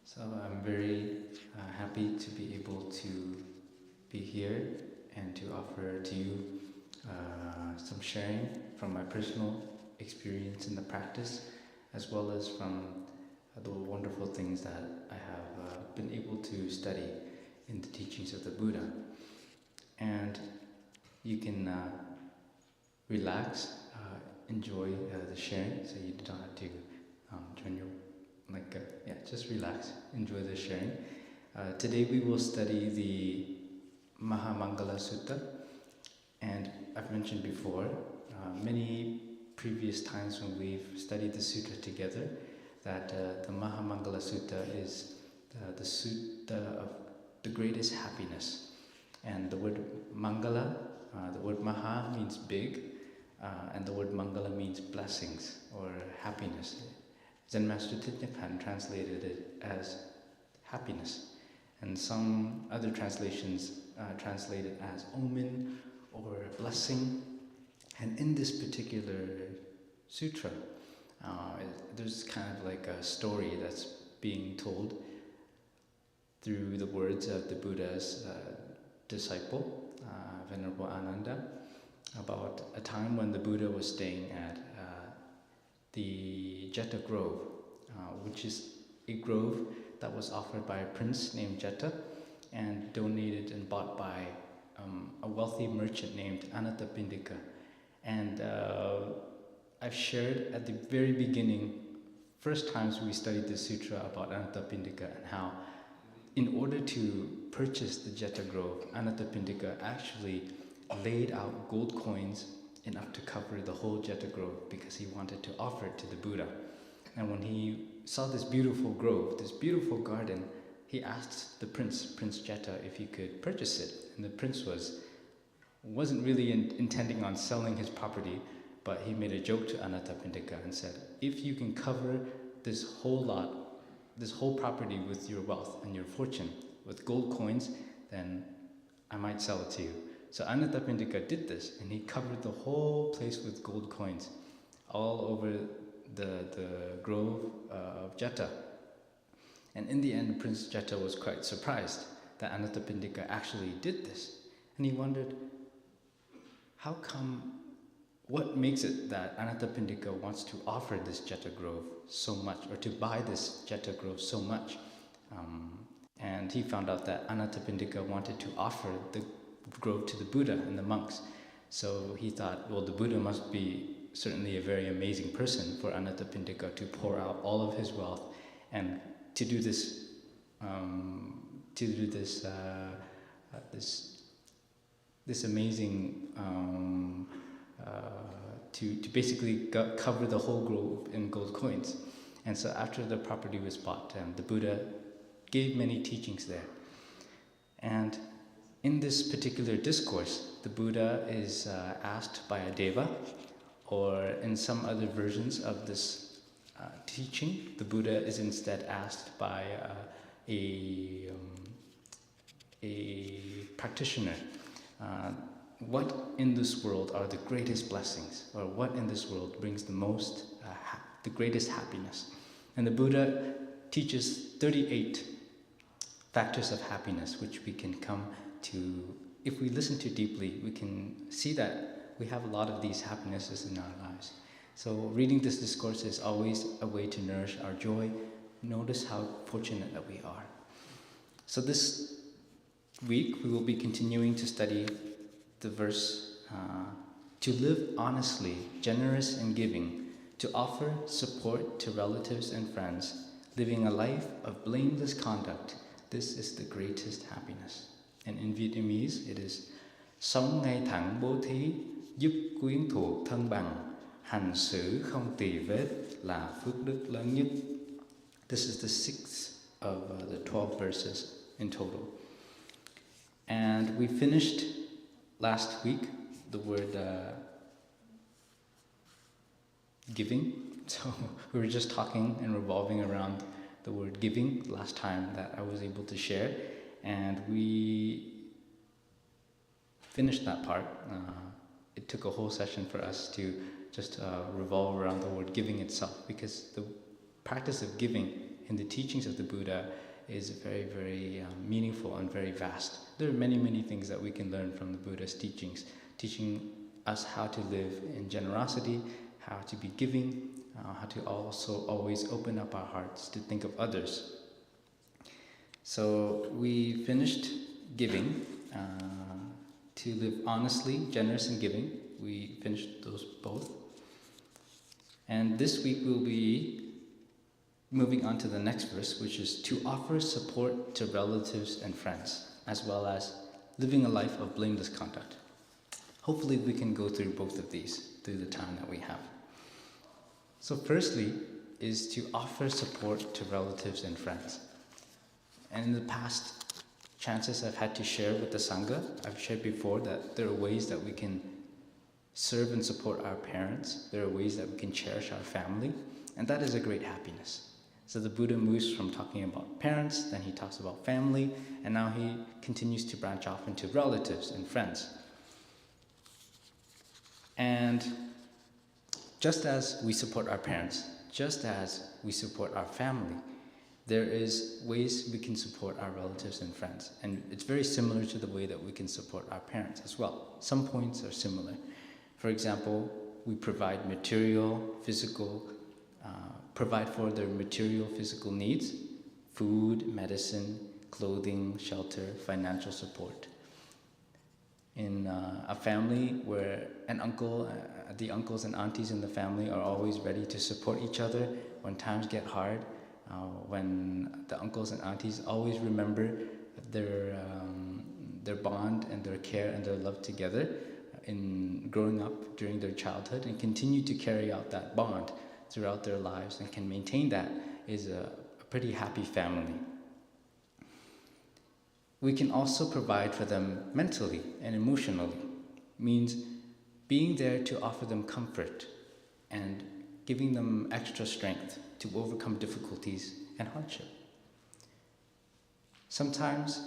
So I'm very happy to be able to be here and to offer to you some sharing from my personal experience in the practice, as well as from the wonderful things that I have been able to study in the teachings of the Buddha. And you can relax, enjoy the sharing, so you don't have to join your, just relax, enjoy the sharing. Today we will study the Mahamangala Sutta, and I've mentioned before, many previous times when we've studied the sutta together, that the Mahamangala Sutta is the sutta of the greatest happiness. And the word Mangala, the word Maha means big, and the word Mangala means blessings or happiness. Zen Master Thich Nhat Hanh translated it as happiness, and some other translations translate it as omen or blessing. And in this particular sutra, there's kind of like a story that's being told through the words of the Buddha's disciple, Venerable Ananda, about a time when the Buddha was staying at the Jeta Grove, which is a grove that was offered by a prince named Jeta and donated and bought by a wealthy merchant named Anathapindika. And I've shared at the very beginning, first times we studied the sutra about Anathapindika, and how in order to purchase the Jeta Grove, Anathapindika actually laid out gold coins enough to cover the whole Jeta Grove because he wanted to offer it to the Buddha. And when he saw this beautiful grove, this beautiful garden, he asked the Prince Jeta, if he could purchase it. And the prince wasn't really intending on selling his property, but he made a joke to Anathapindika and said, if you can cover this whole lot, this whole property with your wealth and your fortune, with gold coins, then I might sell it to you. So Anathapindika did this, and he covered the whole place with gold coins, all over the grove of Jeta. And in the end, Prince Jeta was quite surprised that Anathapindika actually did this. And he wondered, how come, what makes it that Anathapindika wants to offer this Jeta grove so much, or to buy this Jeta grove so much? And he found out that Anathapindika wanted to offer the grove to the Buddha and the monks. So he thought, well, the Buddha must be certainly a very amazing person for Anathapindika to pour out all of his wealth and to do this, this amazing, to basically cover the whole grove in gold coins. And so after the property was bought, the Buddha gave many teachings there. And in this particular discourse, the Buddha is asked by a deva, or in some other versions of this teaching, the Buddha is instead asked by a practitioner, what in this world are the greatest blessings, or what in this world brings the greatest happiness? And the Buddha teaches 38 factors of happiness, which we can come to, if we listen to deeply, we can see that we have a lot of these happinesses in our lives. So reading this discourse is always a way to nourish our joy. Notice how fortunate that we are. So this week we will be continuing to study the verse, to live honestly, generous in giving, to offer support to relatives and friends, living a life of blameless conduct. This is the greatest happiness. And in Vietnamese it is sống ngay thẳng bố thí, giúp quyến thuộc thân bằng, hành xử không tỳ vết là phước đức lớn nhất. This is the 6th of the 12 verses in total. And we finished last week the word giving. So we were just talking and revolving around the word giving last time that I was able to share, and we finished that part. It took a whole session for us to just revolve around the word giving itself, because the practice of giving in the teachings of the Buddha is very, very meaningful and very vast. There are many, many things that we can learn from the Buddha's teachings, teaching us how to live in generosity, how to be giving, how to also always open up our hearts to think of others. So we finished giving, to live honestly, generous in giving. We finished those both. And this week we'll be moving on to the next verse, which is to offer support to relatives and friends, as well as living a life of blameless conduct. Hopefully we can go through both of these through the time that we have. So firstly is to offer support to relatives and friends. And in the past chances I've had to share with the Sangha, I've shared before that there are ways that we can serve and support our parents. There are ways that we can cherish our family, and that is a great happiness. So the Buddha moves from talking about parents, then he talks about family, and now he continues to branch off into relatives and friends. And just as we support our parents, just as we support our family, there is ways we can support our relatives and friends. And it's very similar to the way that we can support our parents as well. Some points are similar. For example, we provide provide for their material, physical needs, food, medicine, clothing, shelter, financial support. In a family where the uncles and aunties in the family are always ready to support each other when times get hard, when the uncles and aunties always remember their bond and their care and their love together in growing up during their childhood, and continue to carry out that bond throughout their lives and can maintain that, is a pretty happy family. We can also provide for them mentally and emotionally, means being there to offer them comfort and giving them extra strength to overcome difficulties and hardship. Sometimes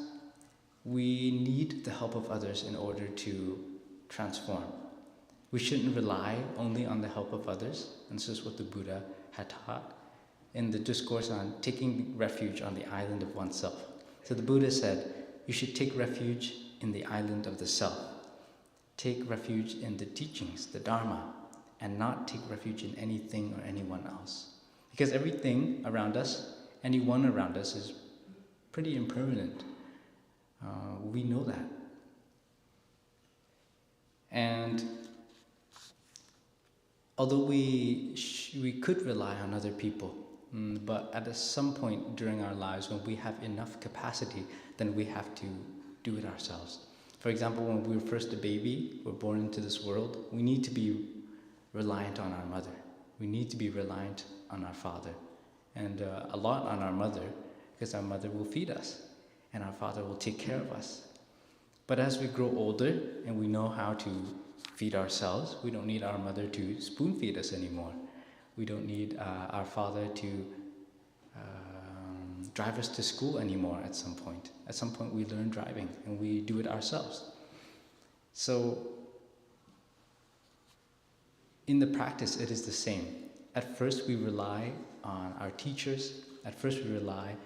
we need the help of others in order to transform. We shouldn't rely only on the help of others, and this is what the Buddha had taught in the discourse on taking refuge on the island of oneself. So the Buddha said, you should take refuge in the island of the self. Take refuge in the teachings, the Dharma, and not take refuge in anything or anyone else. Because everything around us, anyone around us is pretty impermanent. We know that. And although we could rely on other people, but at some point during our lives when we have enough capacity, then we have to do it ourselves. For example, when we were first a baby, we're born into this world, we need to be reliant on our mother. We need to be reliant on our father. And a lot on our mother, because our mother will feed us and our father will take care of us. But as we grow older and we know how to feed ourselves, we don't need our mother to spoon feed us anymore. We don't need our father to drive us to school anymore at some point. At some point we learn driving and we do it ourselves. So in the practice it is the same. At first we rely on our teachers. At first we rely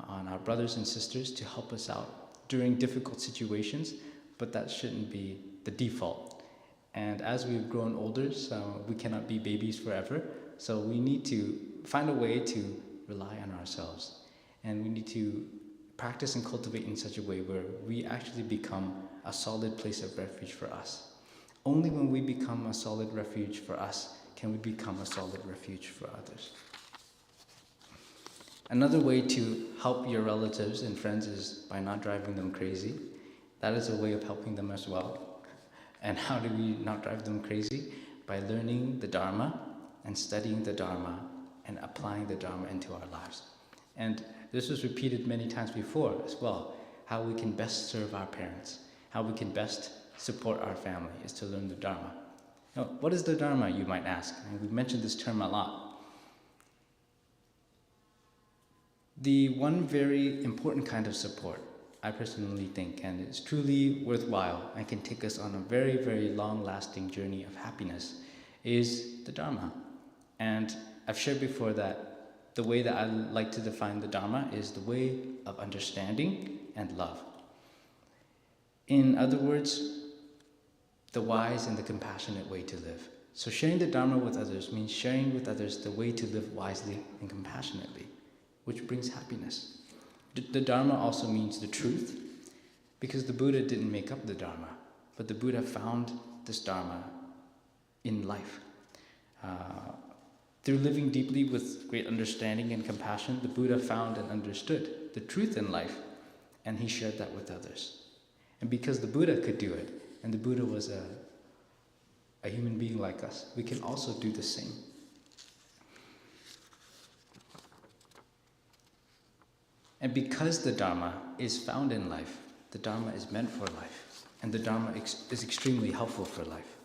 on our brothers and sisters to help us out during difficult situations, but that shouldn't be the default. And as we've grown older, so we cannot be babies forever, so we need to find a way to rely on ourselves. And we need to practice and cultivate in such a way where we actually become a solid place of refuge for us. Only when we become a solid refuge for us can we become a solid refuge for others. Another way to help your relatives and friends is by not driving them crazy. That is a way of helping them as well. And how do we not drive them crazy? By learning the Dharma and studying the Dharma and applying the Dharma into our lives. And this was repeated many times before as well. How we can best serve our parents, how we can best support our family is to learn the Dharma. Now, what is the Dharma, you might ask? And we've mentioned this term a lot. The one very important kind of support, I personally think, and it's truly worthwhile and can take us on a very, very long-lasting journey of happiness, is the Dharma. And I've shared before that the way that I like to define the Dharma is the way of understanding and love. In other words, the wise and the compassionate way to live. So sharing the Dharma with others means sharing with others the way to live wisely and compassionately, which brings happiness. The Dharma also means the truth, because the Buddha didn't make up the Dharma, but the Buddha found this Dharma in life. Through living deeply with great understanding and compassion, the Buddha found and understood the truth in life, and he shared that with others. And because the Buddha could do it, and the Buddha was a human being like us, we can also do the same. And because the Dharma is found in life, the Dharma is meant for life, and the Dharma is extremely helpful for life.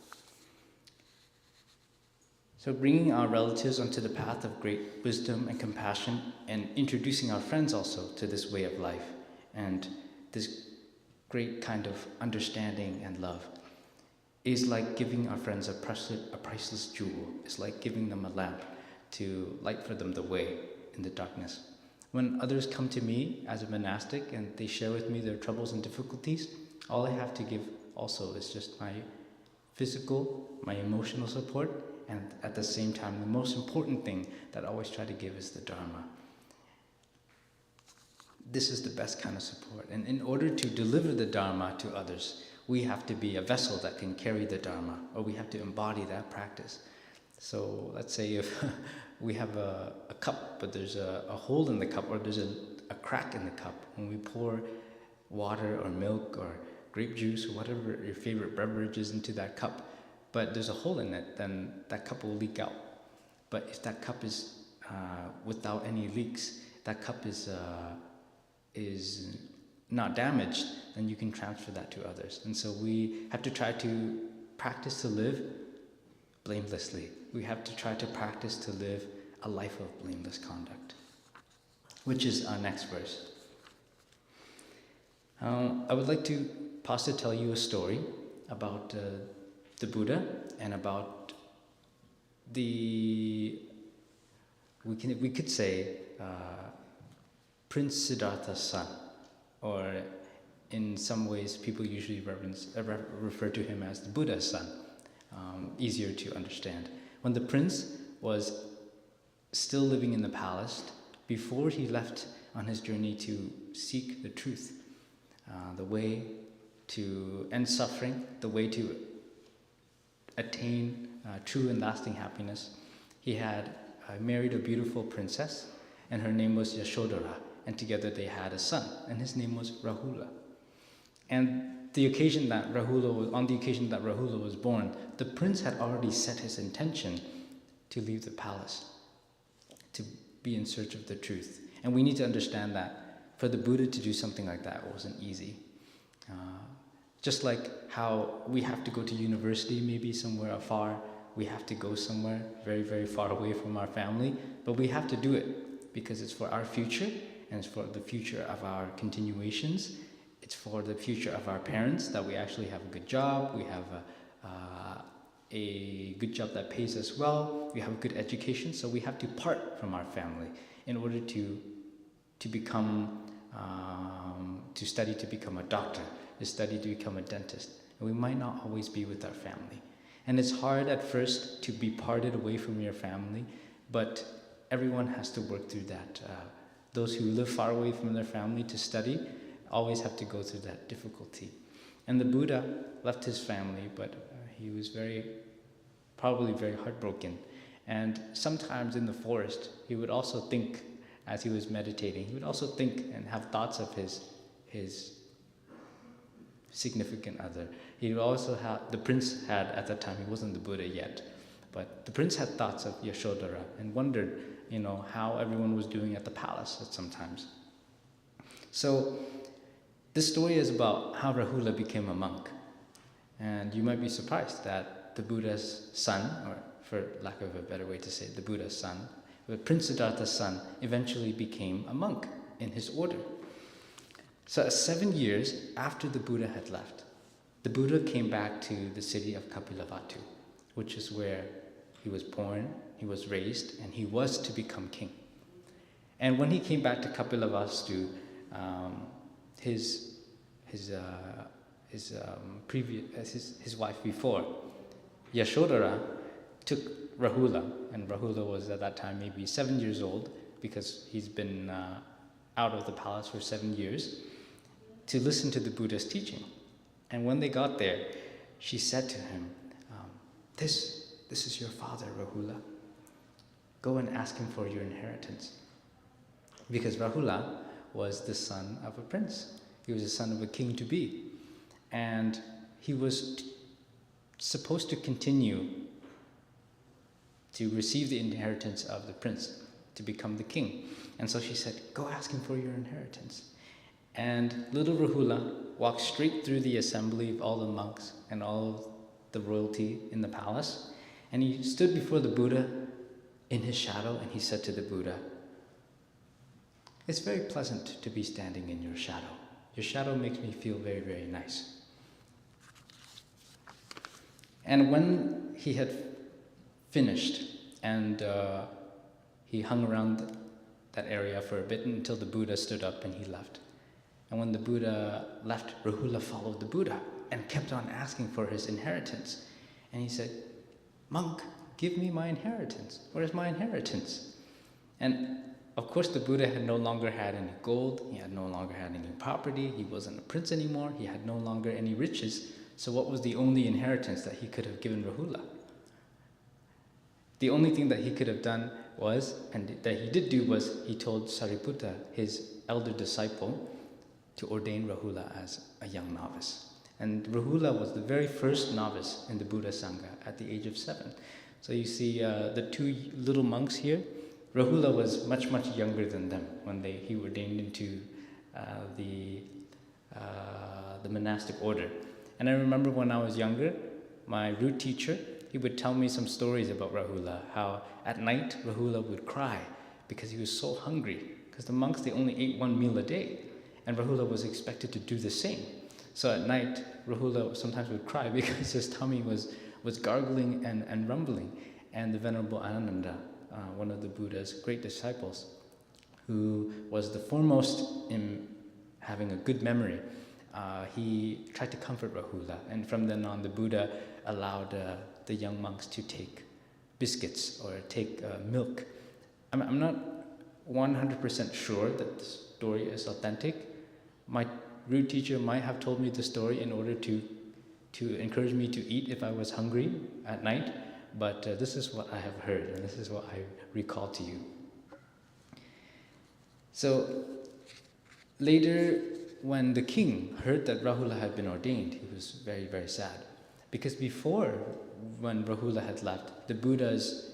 So bringing our relatives onto the path of great wisdom and compassion, and introducing our friends also to this way of life, and this great kind of understanding and love, is like giving our friends a priceless jewel. It's like giving them a lamp to light for them the way in the darkness. When others come to me as a monastic and they share with me their troubles and difficulties, all I have to give also is just my physical, my emotional support, and at the same time, the most important thing that I always try to give is the Dharma. This is the best kind of support. And in order to deliver the Dharma to others, we have to be a vessel that can carry the Dharma, or we have to embody that practice. So let's say if we have a cup, but there's a hole in the cup, or there's a crack in the cup. When we pour water or milk or grape juice or whatever your favorite beverage is into that cup, but there's a hole in it, then that cup will leak out. But if that cup is without any leaks, that cup is not damaged, then you can transfer that to others. And so we have to try to practice to live blamelessly. We have to try to practice to live a life of blameless conduct, which is our next verse. I would like to pause to tell you a story about the Buddha and about we could say Prince Siddhartha's son, or in some ways people usually refer to him as the Buddha's son, easier to understand. When the prince was still living in the palace, before he left on his journey to seek the truth, the way to end suffering, the way to attain true and lasting happiness, he had married a beautiful princess, and her name was Yashodhara, and together they had a son, and his name was Rahula. And on the occasion that Rahula was born, the prince had already set his intention to leave the palace, to be in search of the truth. And we need to understand that for the Buddha to do something like that wasn't easy. Just like how we have to go to university, maybe somewhere afar, we have to go somewhere very, very far away from our family, but we have to do it because it's for our future, and it's for the future of our continuations. It's for the future of our parents, that we actually have a good job, we have a good job that pays us well, we have a good education, so we have to part from our family in order to become, to study to become a doctor, to study to become a dentist. And we might not always be with our family. And it's hard at first to be parted away from your family, but everyone has to work through that. Those who live far away from their family to study always have to go through that difficulty. And the Buddha left his family, but he was probably very heartbroken. And sometimes in the forest, he would also think, as he was meditating, he would also think and have thoughts of his significant other. He would also have, the prince had, at that time, he wasn't the Buddha yet, but the prince had thoughts of Yashodhara and wondered, how everyone was doing at the palace at sometimes. So this story is about how Rahula became a monk. And you might be surprised that the Buddha's son, or for lack of a better way to say it, the Buddha's son, Prince Siddhartha's son, eventually became a monk in his order. So 7 years after the Buddha had left, the Buddha came back to the city of Kapilavatthu, which is where he was born, he was raised, and he was to become king. And when he came back to Kapilavatthu, his wife before, Yashodhara, took Rahula, and Rahula was at that time maybe 7 years old, because he's been out of the palace for 7 years, to listen to the Buddha's teaching. And when they got there, she said to him, this is your father, Rahula. Go and ask him for your inheritance. Because Rahula was the son of a prince. He was the son of a king-to-be. And he was supposed to continue to receive the inheritance of the prince, to become the king. And so she said, go ask him for your inheritance. And little Rahula walked straight through the assembly of all the monks and all the royalty in the palace. And he stood before the Buddha in his shadow, and he said to the Buddha, it's very pleasant to be standing in your shadow. Your shadow makes me feel very, very nice. And when he had finished, and he hung around that area for a bit until the Buddha stood up and he left. And when the Buddha left, Rahula followed the Buddha and kept on asking for his inheritance. And he said, monk, give me my inheritance. Where's my inheritance? And of course the Buddha had no longer had any gold, he had no longer had any property, he wasn't a prince anymore, he had no longer any riches. So what was the only inheritance that he could have given Rahula? The only thing that he could have done was, and that he did do, was he told Sariputta, his elder disciple, to ordain Rahula as a young novice. And Rahula was the very first novice in the Buddha Sangha at the age of 7. So you see the two little monks here, Rahula was much, much younger than them when he ordained into the monastic order. And I remember when I was younger, my root teacher, he would tell me some stories about Rahula, how at night Rahula would cry because he was so hungry, because the monks, they only ate one meal a day. and Rahula was expected to do the same. So at night, Rahula sometimes would cry because his tummy was gargling and rumbling. And the Venerable Ananda, one of the Buddha's great disciples, who was the foremost in having a good memory, he tried to comfort Rahula. And from then on, the Buddha allowed the young monks to take biscuits or take milk. I'm not 100% sure that the story is authentic. My root teacher might have told me the story in order to encourage me to eat if I was hungry at night, but this is what I have heard, and this is what I recall to you. So later, when the king heard that Rahula had been ordained, he was very, very sad. Because before, when Rahula had left, the Buddha's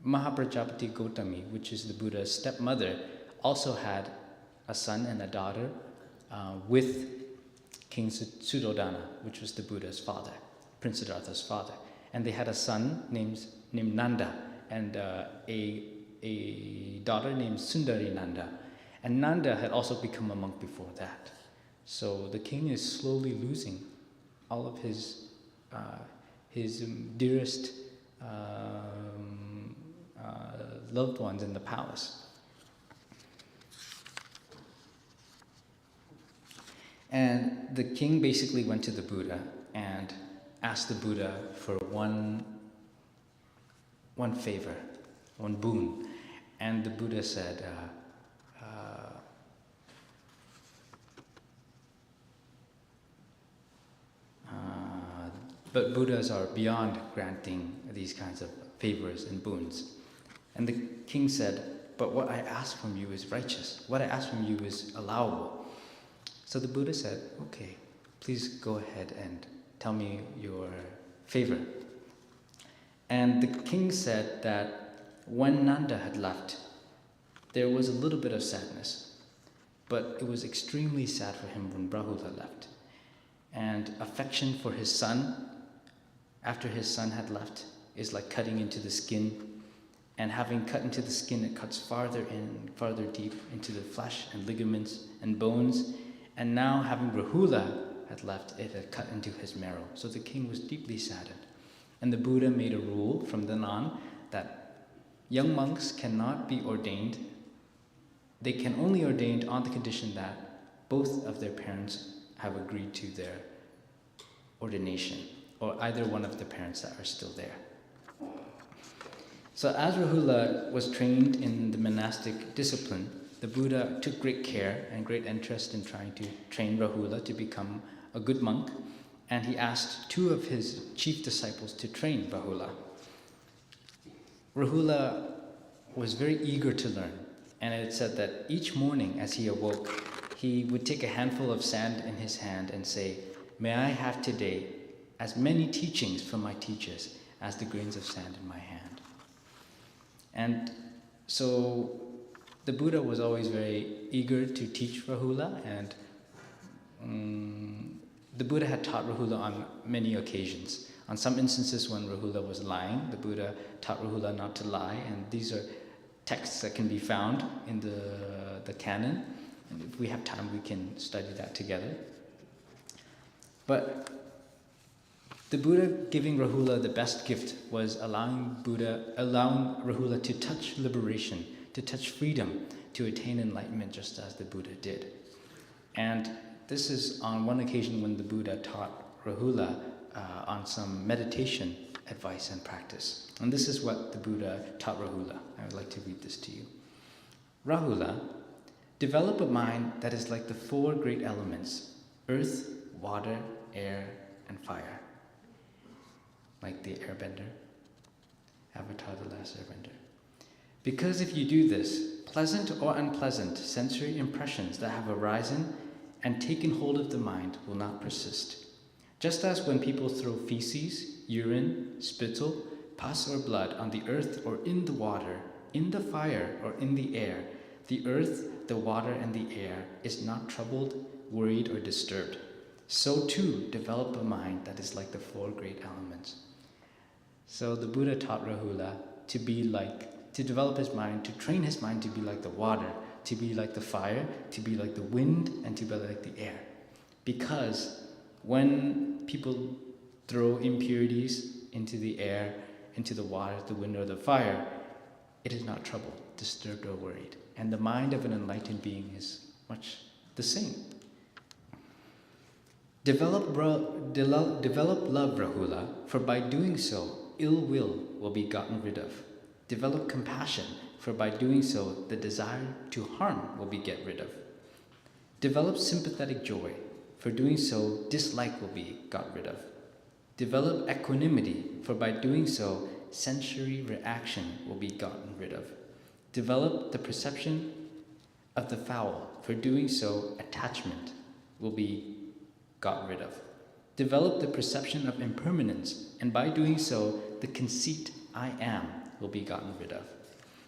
Mahaprajapati Gautami, which is the Buddha's stepmother, also had a son and a daughter with King Suddhodana, which was the Buddha's father, Prince Siddhartha's father. And they had a son named Nanda and a daughter named Sundari Nanda. And Nanda had also become a monk before that. So the king is slowly losing all of his dearest loved ones in the palace. And the king basically went to the Buddha and asked the Buddha for one favor, one boon. And the Buddha said, but Buddhas are beyond granting these kinds of favors and boons. And the king said, but what I ask from you is righteous. What I ask from you is allowable. So the Buddha said, okay, please go ahead and tell me your favor. And the king said that when Nanda had left, there was a little bit of sadness, but it was extremely sad for him when Rahula left. And affection for his son, after his son had left, is like cutting into the skin. And having cut into the skin, it cuts farther in, farther deep into the flesh and ligaments and bones. And now having Rahula had left, it had cut into his marrow. So the king was deeply saddened. And the Buddha made a rule from then on that young monks cannot be ordained. They can only ordain on the condition that both of their parents have agreed to their ordination, or either one of the parents that are still there. So as Rahula was trained in the monastic discipline, the Buddha took great care and great interest in trying to train Rahula to become a good monk, and he asked two of his chief disciples to train Rahula. Rahula was very eager to learn, and it said that each morning as he awoke, he would take a handful of sand in his hand and say, "May I have today as many teachings from my teachers as the grains of sand in my hand." And so the Buddha was always very eager to teach Rahula, and the Buddha had taught Rahula on many occasions. On some instances when Rahula was lying, the Buddha taught Rahula not to lie, and these are texts that can be found in the canon. And if we have time, we can study that together. But the Buddha giving Rahula the best gift was allowing Rahula to touch liberation, to touch freedom, to attain enlightenment just as the Buddha did. And this is on one occasion when the Buddha taught Rahula on some meditation advice and practice. And this is what the Buddha taught Rahula. I would like to read this to you. Rahula, develop a mind that is like the four great elements: earth, water, air, and fire. Like the airbender, Avatar the Last Airbender. Because if you do this, pleasant or unpleasant sensory impressions that have arisen and taken hold of the mind will not persist. Just as when people throw feces, urine, spittle, pus or blood on the earth or in the water, in the fire or in the air, the earth, the water, and the air is not troubled, worried, or disturbed. So too, develop a mind that is like the four great elements. So the Buddha taught Rahula to develop his mind, to train his mind to be like the water, to be like the fire, to be like the wind, and to be like the air. Because when people throw impurities into the air, into the water, the wind, or the fire, it is not troubled, disturbed, or worried. And the mind of an enlightened being is much the same. Develop love, Rahula, for by doing so, ill will be gotten rid of. Develop compassion, for by doing so, the desire to harm will be get rid of. Develop sympathetic joy, for doing so, dislike will be got rid of. Develop equanimity, for by doing so, sensory reaction will be gotten rid of. Develop the perception of the foul, for doing so, attachment will be got rid of. Develop the perception of impermanence, and by doing so, the conceit I am will be gotten rid of.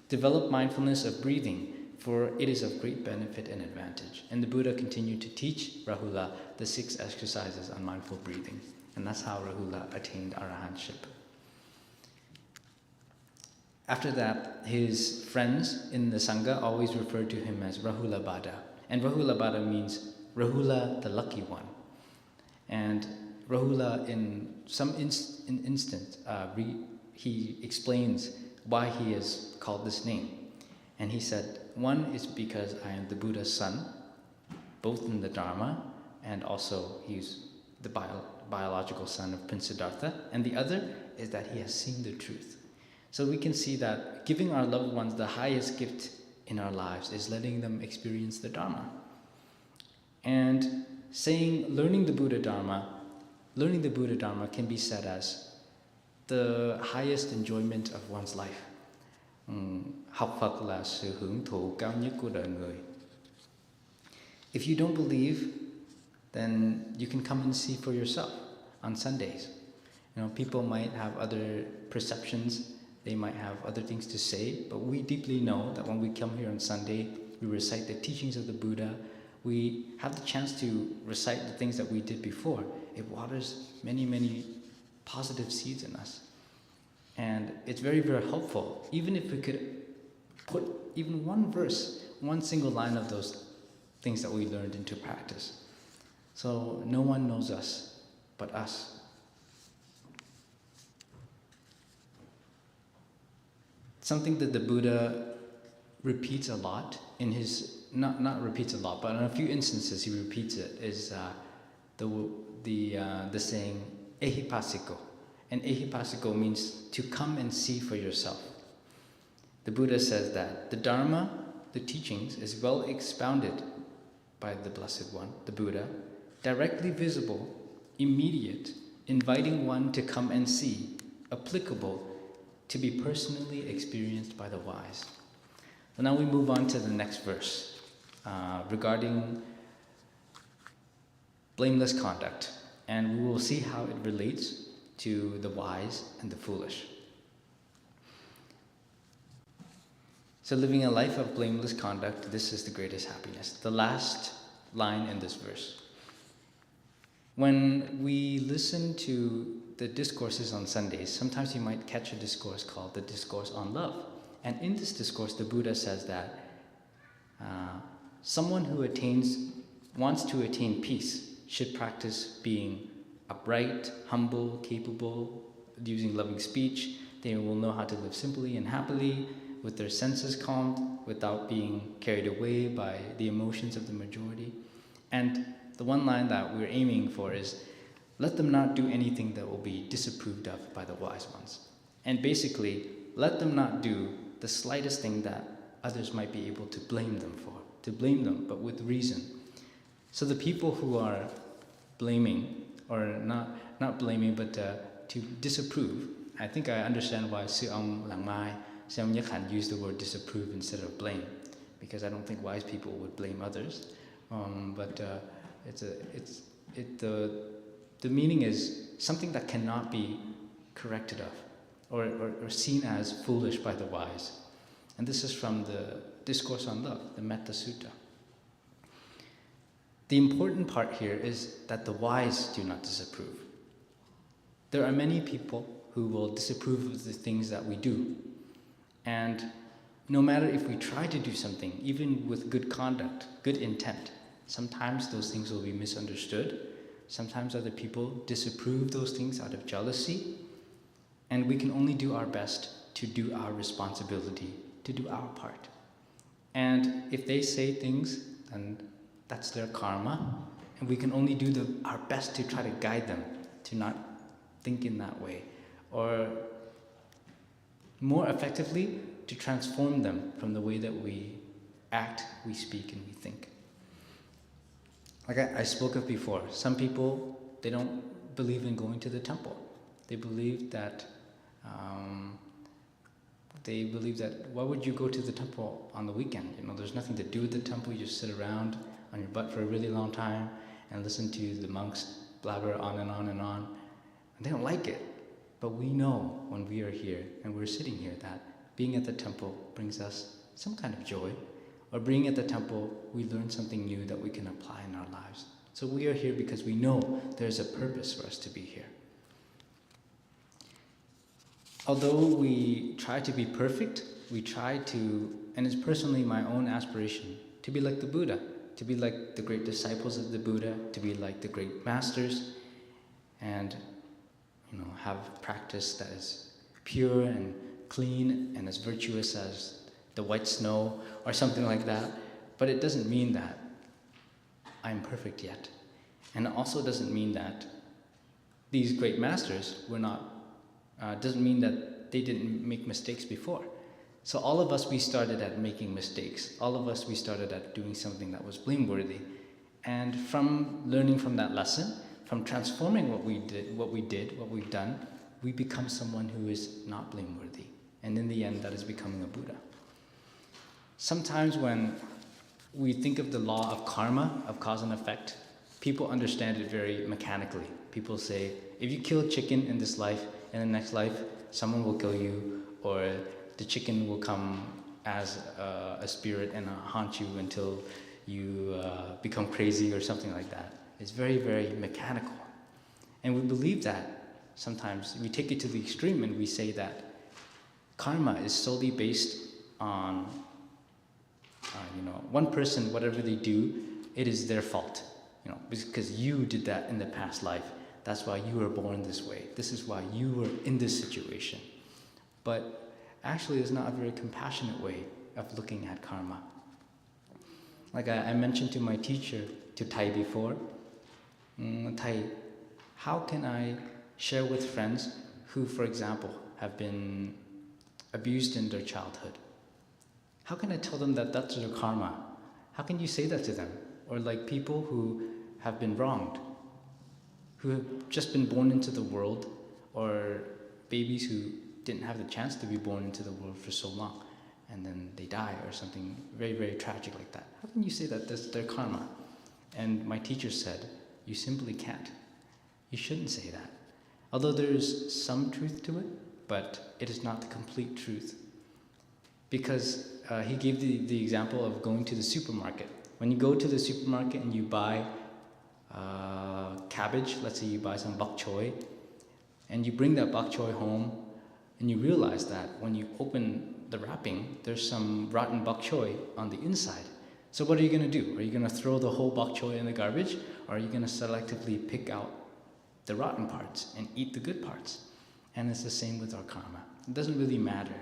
Develop mindfulness of breathing, for it is of great benefit and advantage. And the Buddha continued to teach Rahula the 6 exercises on mindful breathing. And that's how Rahula attained arahantship. After that, his friends in the Sangha always referred to him as Rahula Bada. And Rahula Bada means Rahula the lucky one. And Rahula, in some instant, he explains why he is called this name. And he said, one is because I am the Buddha's son, both in the Dharma, and also he's the biological son of Prince Siddhartha. And the other is that he has seen the truth. So we can see that giving our loved ones the highest gift in our lives is letting them experience the Dharma. And learning the Buddha Dharma can be said as the highest enjoyment of one's life. Học Phật là sự hưởng thụ cao nhất của đời người. If you don't believe, then you can come and see for yourself on Sundays. People might have other perceptions, they might have other things to say, but we deeply know that when we come here on Sunday, we recite the teachings of the Buddha, we have the chance to recite the things that we did before. It waters many, many positive seeds in us. And it's very, very helpful. Even if we could put even one verse, one single line of those things that we learned into practice. So no one knows us but us. Something that the Buddha repeats a lot in his, not repeats a lot, but in a few instances he repeats it, is the saying, ehipassiko. And ehipassiko means to come and see for yourself. The Buddha says that the Dharma, the teachings, is well expounded by the Blessed One, the Buddha, directly visible, immediate, inviting one to come and see, applicable, to be personally experienced by the wise. So now we move on to the next verse regarding blameless conduct, and we will see how it relates to the wise and the foolish. So living a life of blameless conduct, this is the greatest happiness. The last line in this verse. When we listen to the discourses on Sundays, sometimes you might catch a discourse called the Discourse on Love. And in this discourse, the Buddha says that someone who wants to attain peace should practice being upright, humble, capable, using loving speech. They will know how to live simply and happily, with their senses calmed, without being carried away by the emotions of the majority. And the one line that we're aiming for is, let them not do anything that will be disapproved of by the wise ones. And basically, let them not do the slightest thing that others might be able to blame them for, but with reason. So the people who are blaming, or not blaming, but to disapprove, I think I understand why Sư Ông Làng Mai, Sư Ông Nhất Hạnh used the word disapprove instead of blame, because I don't think wise people would blame others. The meaning is something that cannot be corrected of, or seen as foolish by the wise. And this is from the Discourse on Love, the Metta Sutta. The important part here is that the wise do not disapprove. There are many people who will disapprove of the things that we do. And no matter if we try to do something, even with good conduct, good intent, sometimes those things will be misunderstood. Sometimes other people disapprove those things out of jealousy. And we can only do our best to do our responsibility, to do our part. And if they say things, then that's their karma. And we can only do our best to try to guide them to not think in that way. Or more effectively, to transform them from the way that we act, we speak, and we think. Like I spoke of before, some people, they don't believe in going to the temple. They believe that why would you go to the temple on the weekend? There's nothing to do at the temple. You just sit around on your butt for a really long time and listen to the monks blabber on and on and on. And they don't like it. But we know when we are here and we're sitting here that being at the temple brings us some kind of joy. Or being at the temple, we learn something new that we can apply in our lives. So we are here because we know there's a purpose for us to be here. Although we try to be perfect, we try to, and it's personally my own aspiration, to be like the Buddha, to be like the great disciples of the Buddha, to be like the great masters, and have practice that is pure and clean and as virtuous as the white snow or something like that. But it doesn't mean that I'm perfect yet. And it also doesn't mean that these great masters were not, doesn't mean that they didn't make mistakes before. So all of us, we started at making mistakes. All of us, we started at doing something that was blameworthy. And from learning from that lesson, from transforming what we've done, we become someone who is not blameworthy. And in the end, that is becoming a Buddha. Sometimes when we think of the law of karma, of cause and effect, people understand it very mechanically. People say, if you kill a chicken in this life, in the next life, someone will kill you, or the chicken will come as a spirit and haunt you until you become crazy or something like that. It's very, very mechanical. And we believe that sometimes. We take it to the extreme and we say that karma is solely based on one person, whatever they do, it is their fault. Because you did that in the past life. That's why you were born this way. This is why you were in this situation. But actually, it's not a very compassionate way of looking at karma. Like I mentioned to my teacher, to Thai before, Thai, how can I share with friends who, for example, have been abused in their childhood? How can I tell them that that's their karma? How can you say that to them? Or like people who have been wronged, who have just been born into the world, or babies who didn't have the chance to be born into the world for so long, and then they die or something very, very tragic like that. How can you say that that's their karma? And my teacher said, you simply can't. You shouldn't say that. Although there's some truth to it, but it is not the complete truth. Because he gave the example of going to the supermarket. When you go to the supermarket and you buy cabbage, let's say you buy some bok choy, and you bring that bok choy home, and you realize that when you open the wrapping, there's some rotten bok choy on the inside. So what are you going to do? Are you going to throw the whole bok choy in the garbage, or are you going to selectively pick out the rotten parts and eat the good parts? And it's the same with our karma. It doesn't really matter.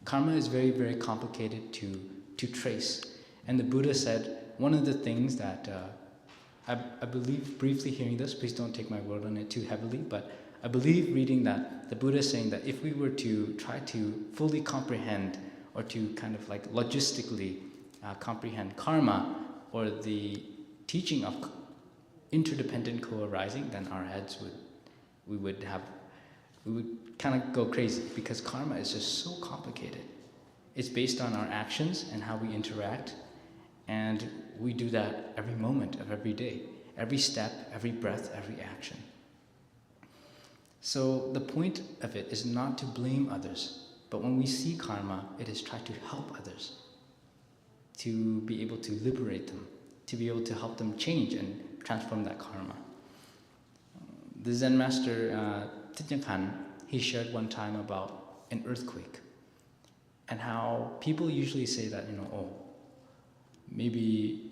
Karma is very, very complicated to trace. And the Buddha said, one of the things that, I believe, briefly hearing this, please don't take my word on it too heavily, but I believe reading that the Buddha is saying that if we were to try to fully comprehend or to kind of like logistically comprehend karma or the teaching of interdependent co-arising, then our heads we would kind of go crazy, because karma is just so complicated. It's based on our actions and how we interact, and we do that every moment of every day, every step, every breath, every action. So the point of it is not to blame others, but when we see karma, it is try to help others, to be able to liberate them, to be able to help them change and transform that karma. The Zen master Thich Nhat Hanh, he shared one time about an earthquake. and how people usually say that, oh, maybe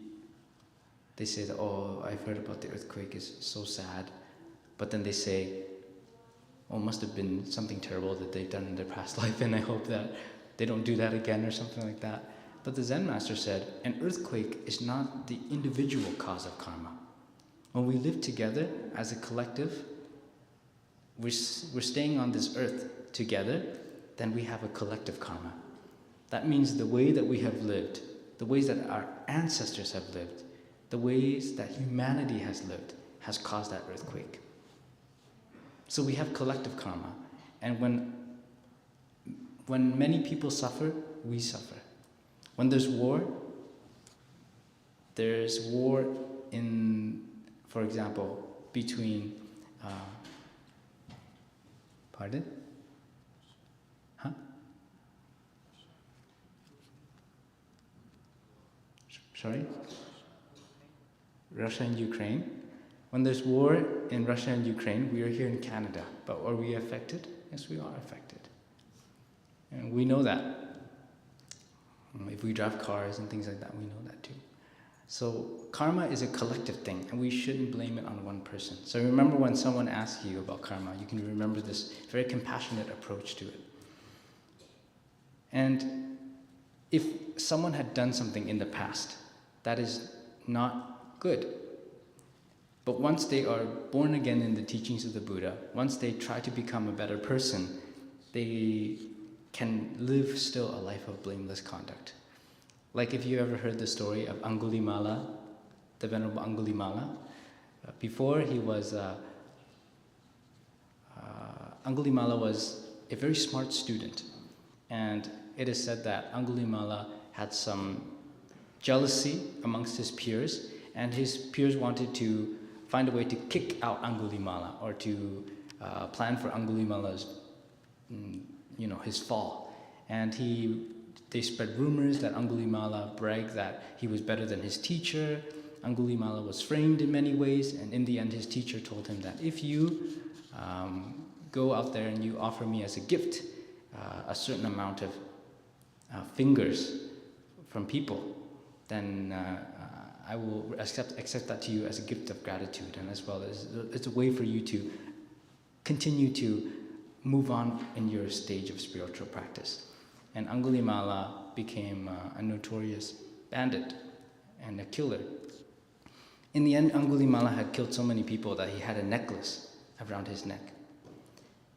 they say that, oh, I've heard about the earthquake, it's so sad. But then they say, oh, it must have been something terrible that they've done in their past life, and I hope that they don't do that again or something like that. But the Zen master said, an earthquake is not the individual cause of karma. When we live together as a collective, we're staying on this earth together, then we have a collective karma. That means the way that we have lived, the ways that our ancestors have lived, the ways that humanity has lived, has caused that earthquake. So we have collective karma. And when many people suffer, we suffer. When there's war in, for example, between, pardon? Huh? Sorry? Russia and Ukraine. When there's war in Russia and Ukraine, we are here in Canada. But are we affected? Yes, we are affected. And we know that. If we drive cars and things like that, we know that too. So karma is a collective thing, and we shouldn't blame it on one person. So remember, when someone asks you about karma, you can remember this very compassionate approach to it. And if someone had done something in the past that is not good, but once they are born again in the teachings of the Buddha, once they try to become a better person, they can live still a life of blameless conduct. Like if you ever heard the story of Angulimala, the Venerable Angulimala, before he was, Angulimala was a very smart student. And it is said that Angulimala had some jealousy amongst his peers, and his peers wanted to find a way to kick out Angulimala, or to plan for Angulimala's, his fall. And they spread rumors that Angulimala bragged that he was better than his teacher. Angulimala was framed in many ways, and in the end his teacher told him that if you go out there and you offer me as a gift a certain amount of fingers from people, then I will accept that to you as a gift of gratitude, and as well as it's a way for you to continue to move on in your stage of spiritual practice. And Angulimala became a notorious bandit and a killer. In the end, Angulimala had killed so many people that he had a necklace around his neck.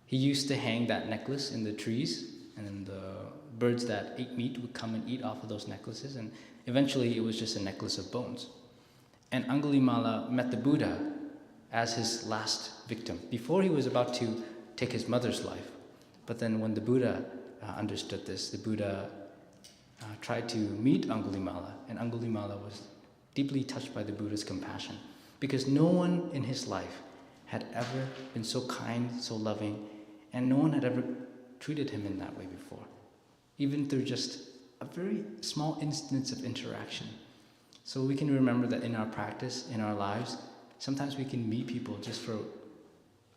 He used to hang that necklace in the trees, and the birds that ate meat would come and eat off of those necklaces, and eventually it was just a necklace of bones. And Angulimala met the Buddha as his last victim, before he was about to take his mother's life. But then when the Buddha understood this, the Buddha tried to meet Angulimala, and Angulimala was deeply touched by the Buddha's compassion, because no one in his life had ever been so kind, so loving, and no one had ever treated him in that way before, even through just a very small instance of interaction. So we can remember that in our practice, in our lives, sometimes we can meet people just for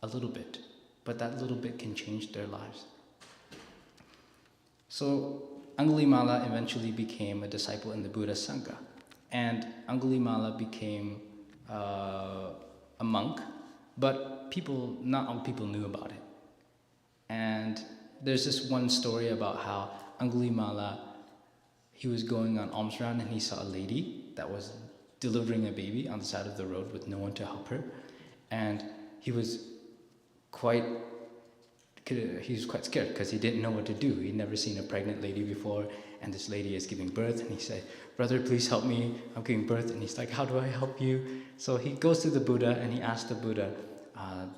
a little bit, but that little bit can change their lives. So Angulimala eventually became a disciple in the Buddha's Sangha, and Angulimala became a monk, but not all people knew about it. And there's this one story about how Angulimala, he was going on alms round and he saw a lady that was delivering a baby on the side of the road with no one to help her, and he was quite scared because he didn't know what to do. He'd never seen a pregnant lady before, and this lady is giving birth, and he said, "Brother, please help me, I'm giving birth." And he's like, "How do I help you?" So he goes to the Buddha and he asks the Buddha,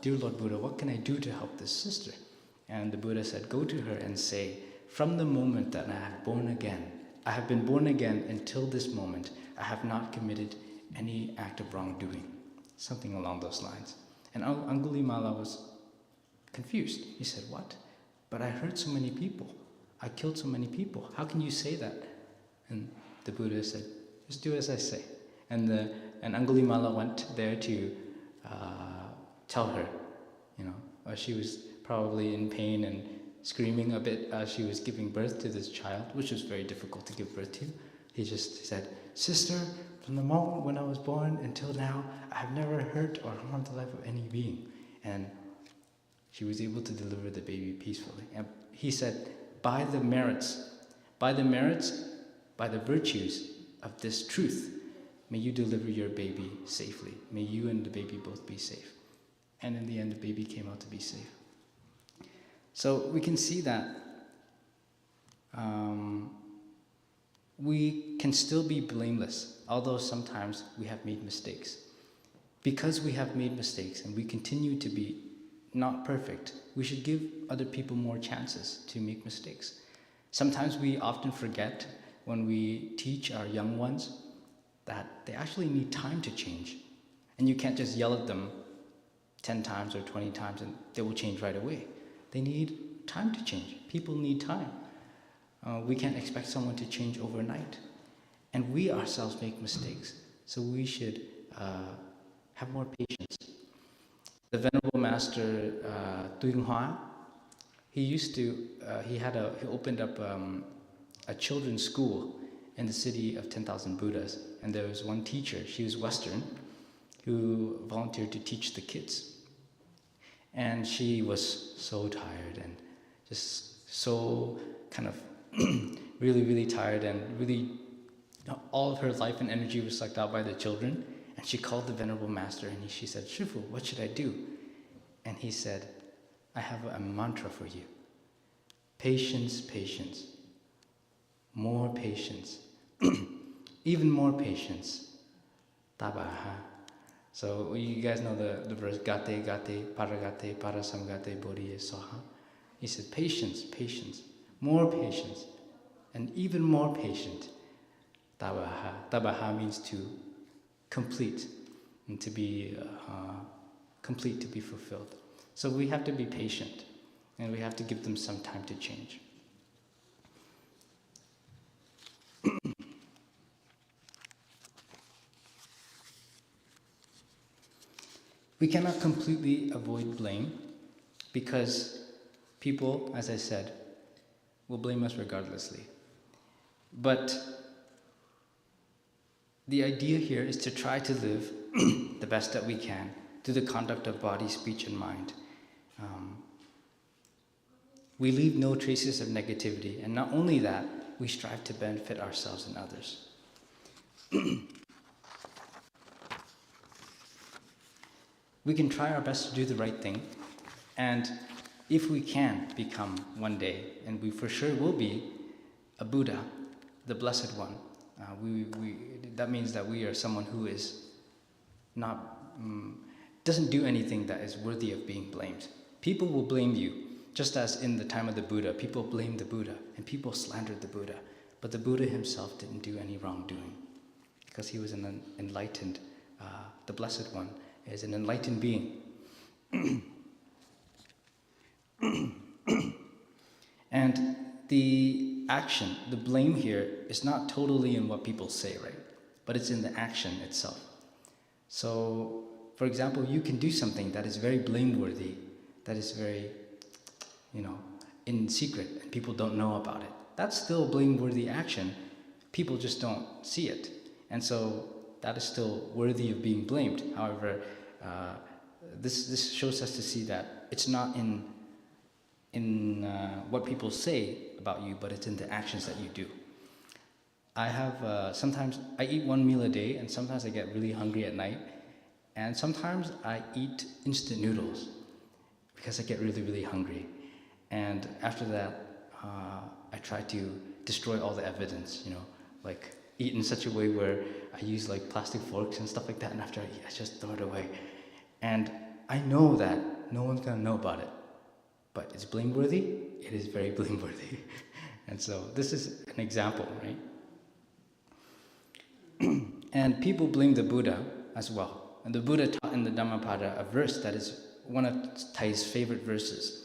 "Dear Lord Buddha, what can I do to help this sister?" And the Buddha said, "Go to her and say, from the moment that I have been born again until this moment, I have not committed any act of wrongdoing." Something along those lines. And Angulimala was confused. He said, "What? But I hurt so many people. I killed so many people. How can you say that?" And the Buddha said, "Just do as I say." And Angulimala went there to tell her, she was probably in pain and screaming a bit as she was giving birth to this child, which was very difficult to give birth to. He just said, "Sister, from the moment when I was born until now, I have never hurt or harmed the life of any being." And she was able to deliver the baby peacefully. And he said, by the virtues of this truth, may you deliver your baby safely. May you and the baby both be safe. And in the end, the baby came out to be safe. So we can see that we can still be blameless, although sometimes we have made mistakes. Because we have made mistakes and we continue to be not perfect, we should give other people more chances to make mistakes. Sometimes we often forget when we teach our young ones that they actually need time to change. And you can't just yell at them 10 times or 20 times and they will change right away. They need time to change. People need time. We can't expect someone to change overnight. And we ourselves make mistakes. So we should have more patience. The Venerable Master Tuyen Hoa, he opened up a children's school in the city of 10,000 Buddhas. And there was one teacher, she was Western, who volunteered to teach the kids. And she was so tired and just so kind of really, really tired, and really all of her life and energy was sucked out by the children. And she called the Venerable Master and she said, "Shifu, what should I do?" And he said, "I have a mantra for you. Patience, patience. More patience. Even more patience. Tabaha." So you guys know the verse, "Gate, gate, paragate, parasamgate, bodhiye soha." He said, patience, patience, more patience, and even more patient. Tabaha. Tabaha means to complete, and to be complete, to be fulfilled. So we have to be patient, and we have to give them some time to change. We cannot completely avoid blame, because people, as I said, will blame us regardlessly. But the idea here is to try to live the best that we can through the conduct of body, speech, and mind. We leave no traces of negativity, and not only that, we strive to benefit ourselves and others. We can try our best to do the right thing, and if we can become one day, and we for sure will be, a Buddha, the Blessed One, that means that we are someone who is not, doesn't do anything that is worthy of being blamed. People will blame you, just as in the time of the Buddha, people blamed the Buddha, and people slandered the Buddha. But the Buddha himself didn't do any wrongdoing, because he was an enlightened, the Blessed One is an enlightened being. And the action, the blame here, is not totally in what people say, right? But it's in the action itself. So, for example, you can do something that is very blameworthy, that is very, in secret, and people don't know about it. That's still blameworthy action. People just don't see it. And so that is still worthy of being blamed. However, this shows us to see that it's not in what people say about you, but it's in the actions that you do. I have, sometimes I eat one meal a day, and sometimes I get really hungry at night, and sometimes I eat instant noodles because I get really, really hungry. And after that, I try to destroy all the evidence, like eat in such a way where I use like plastic forks and stuff like that, and after I eat, I just throw it away. And I know that no one's gonna know about it, but it's blameworthy. It is very blameworthy. And so this is an example, right? And people blame the Buddha as well. And the Buddha taught in the Dhammapada a verse that is one of Thay's favorite verses.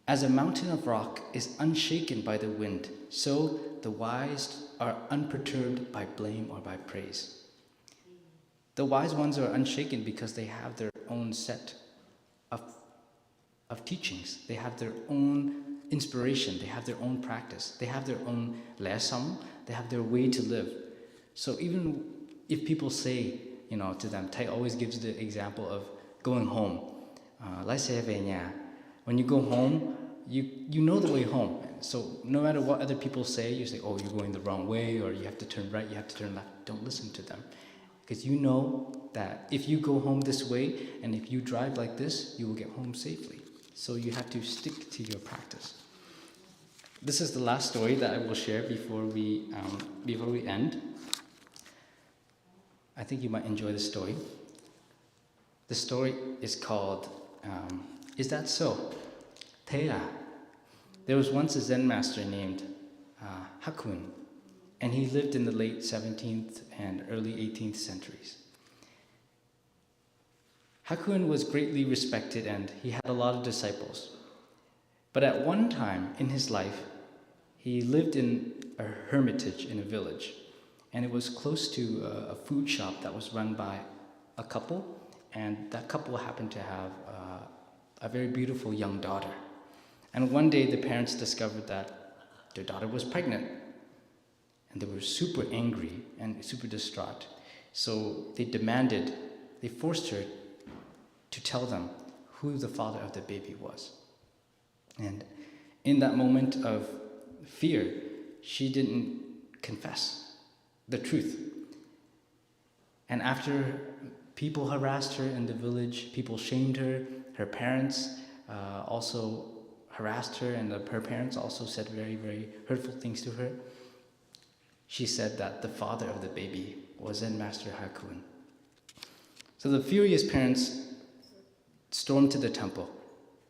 As a mountain of rock is unshaken by the wind, so the wise are unperturbed by blame or by praise. The wise ones are unshaken because they have their own set of teachings. They have their own inspiration, they have their own practice, they have their own lesson, they have their way to live. So even if people say, to them, Thầy always gives the example of going home. Let's say về nhà. When you go home, you know the way home. So no matter what other people say, you say, oh, you're going the wrong way, or you have to turn right, you have to turn left. Don't listen to them. Because you know that if you go home this way, and if you drive like this, you will get home safely. So you have to stick to your practice. This is the last story that I will share before we end. I think you might enjoy the story. The story is called, Is That So? Thế à? There was once a Zen master named Hakun, and he lived in the late 17th and early 18th centuries. Hakun was greatly respected and he had a lot of disciples. But at one time in his life, he lived in a hermitage in a village, and it was close to a food shop that was run by a couple, and that couple happened to have a very beautiful young daughter. And one day the parents discovered that their daughter was pregnant, and they were super angry and super distraught. So they forced her to tell them who the father of the baby was. And in that moment of fear, she didn't confess the truth. And after people harassed her in the village, people shamed her, her parents also harassed her, and her parents also said very, very hurtful things to her. She said that the father of the baby was Zen Master Hakun. So the furious parents stormed to the temple,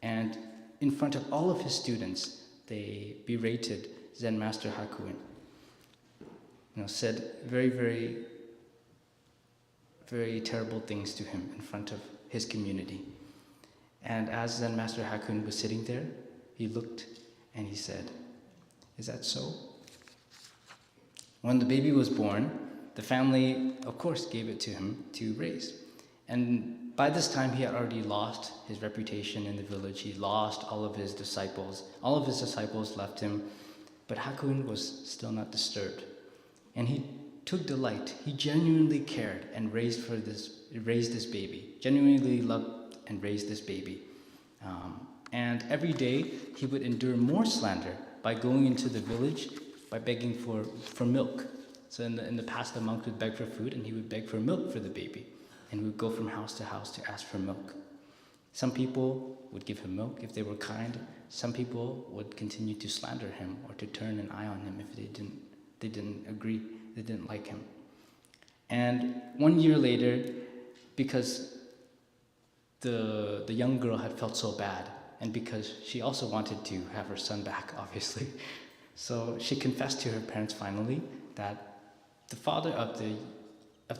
and in front of all of his students, they berated Zen Master Hakun. Said very, very, very terrible things to him in front of his community. And as Zen Master Hakun was sitting there, he looked and he said, "Is that so?" When the baby was born, the family, of course, gave it to him to raise. And by this time, he had already lost his reputation in the village. He lost all of his disciples. All of his disciples left him, but Hakun was still not disturbed. And he took delight. He genuinely cared and raised this baby, genuinely loved and raised this baby. And every day, he would endure more slander by going into the village, by begging for milk. So in the past, the monk would beg for food, and he would beg for milk for the baby. And he would go from house to house to ask for milk. Some people would give him milk if they were kind. Some people would continue to slander him or to turn an eye on him if they didn't agree, they didn't like him. And 1 year later, because the young girl had felt so bad, and because she also wanted to have her son back, obviously, so she confessed to her parents finally that the father of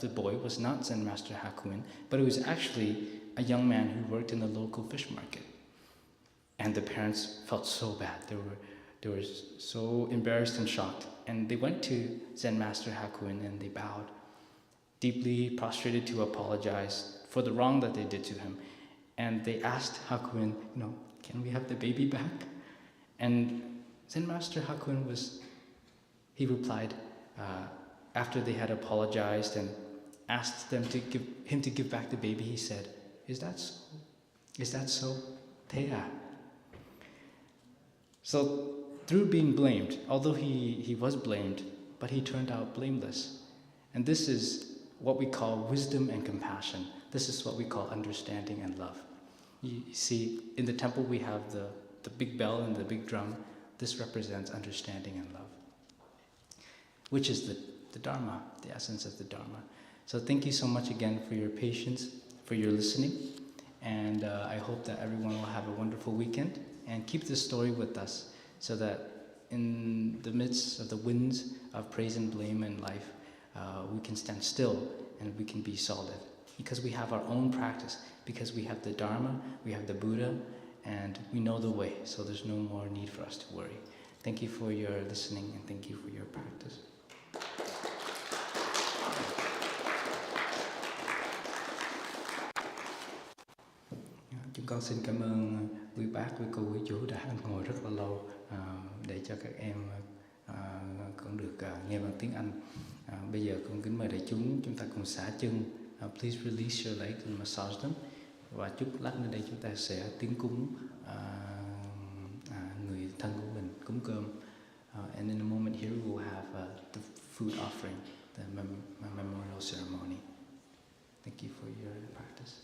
the boy was not Zen Master Hakun, but it was actually a young man who worked in the local fish market. And the parents felt so bad. They were so embarrassed and shocked. And they went to Zen Master Hakun and they bowed, deeply prostrated to apologize for the wrong that they did to him. And they asked Hakun, can we have the baby back? And Zen Master Hakun he replied, after they had apologized and asked him to give back the baby, he said, "Is that so? Is that so? Thế à?" So through being blamed, although he was blamed, but he turned out blameless. And this is what we call wisdom and compassion. This is what we call understanding and love. You see, in the temple we have the big bell and the big drum. This represents understanding and love, which is the Dharma, the essence of the Dharma. So thank you so much again for your patience, for your listening, and I hope that everyone will have a wonderful weekend, and keep this story with us so that in the midst of the winds of praise and blame in life, we can stand still and we can be solid, because we have our own practice, because we have the Dharma, we have the Buddha, and we know the way, so there's no more need for us to worry. Thank you for your listening, and thank you for your practice. Chúng con xin cảm ơn quý bác, quý cô, quý chú đã ngồi rất là lâu để cho các em cũng được nghe bằng tiếng Anh. Bây giờ con kính mời đại chúng ta cùng xả chân. Please release your legs and massage them. Và chút lát nữa đây chúng ta sẽ tiến cúng người thân của mình, cúng cơm. And in a moment here we will have the food offering, the memorial ceremony. Thank you for your practice.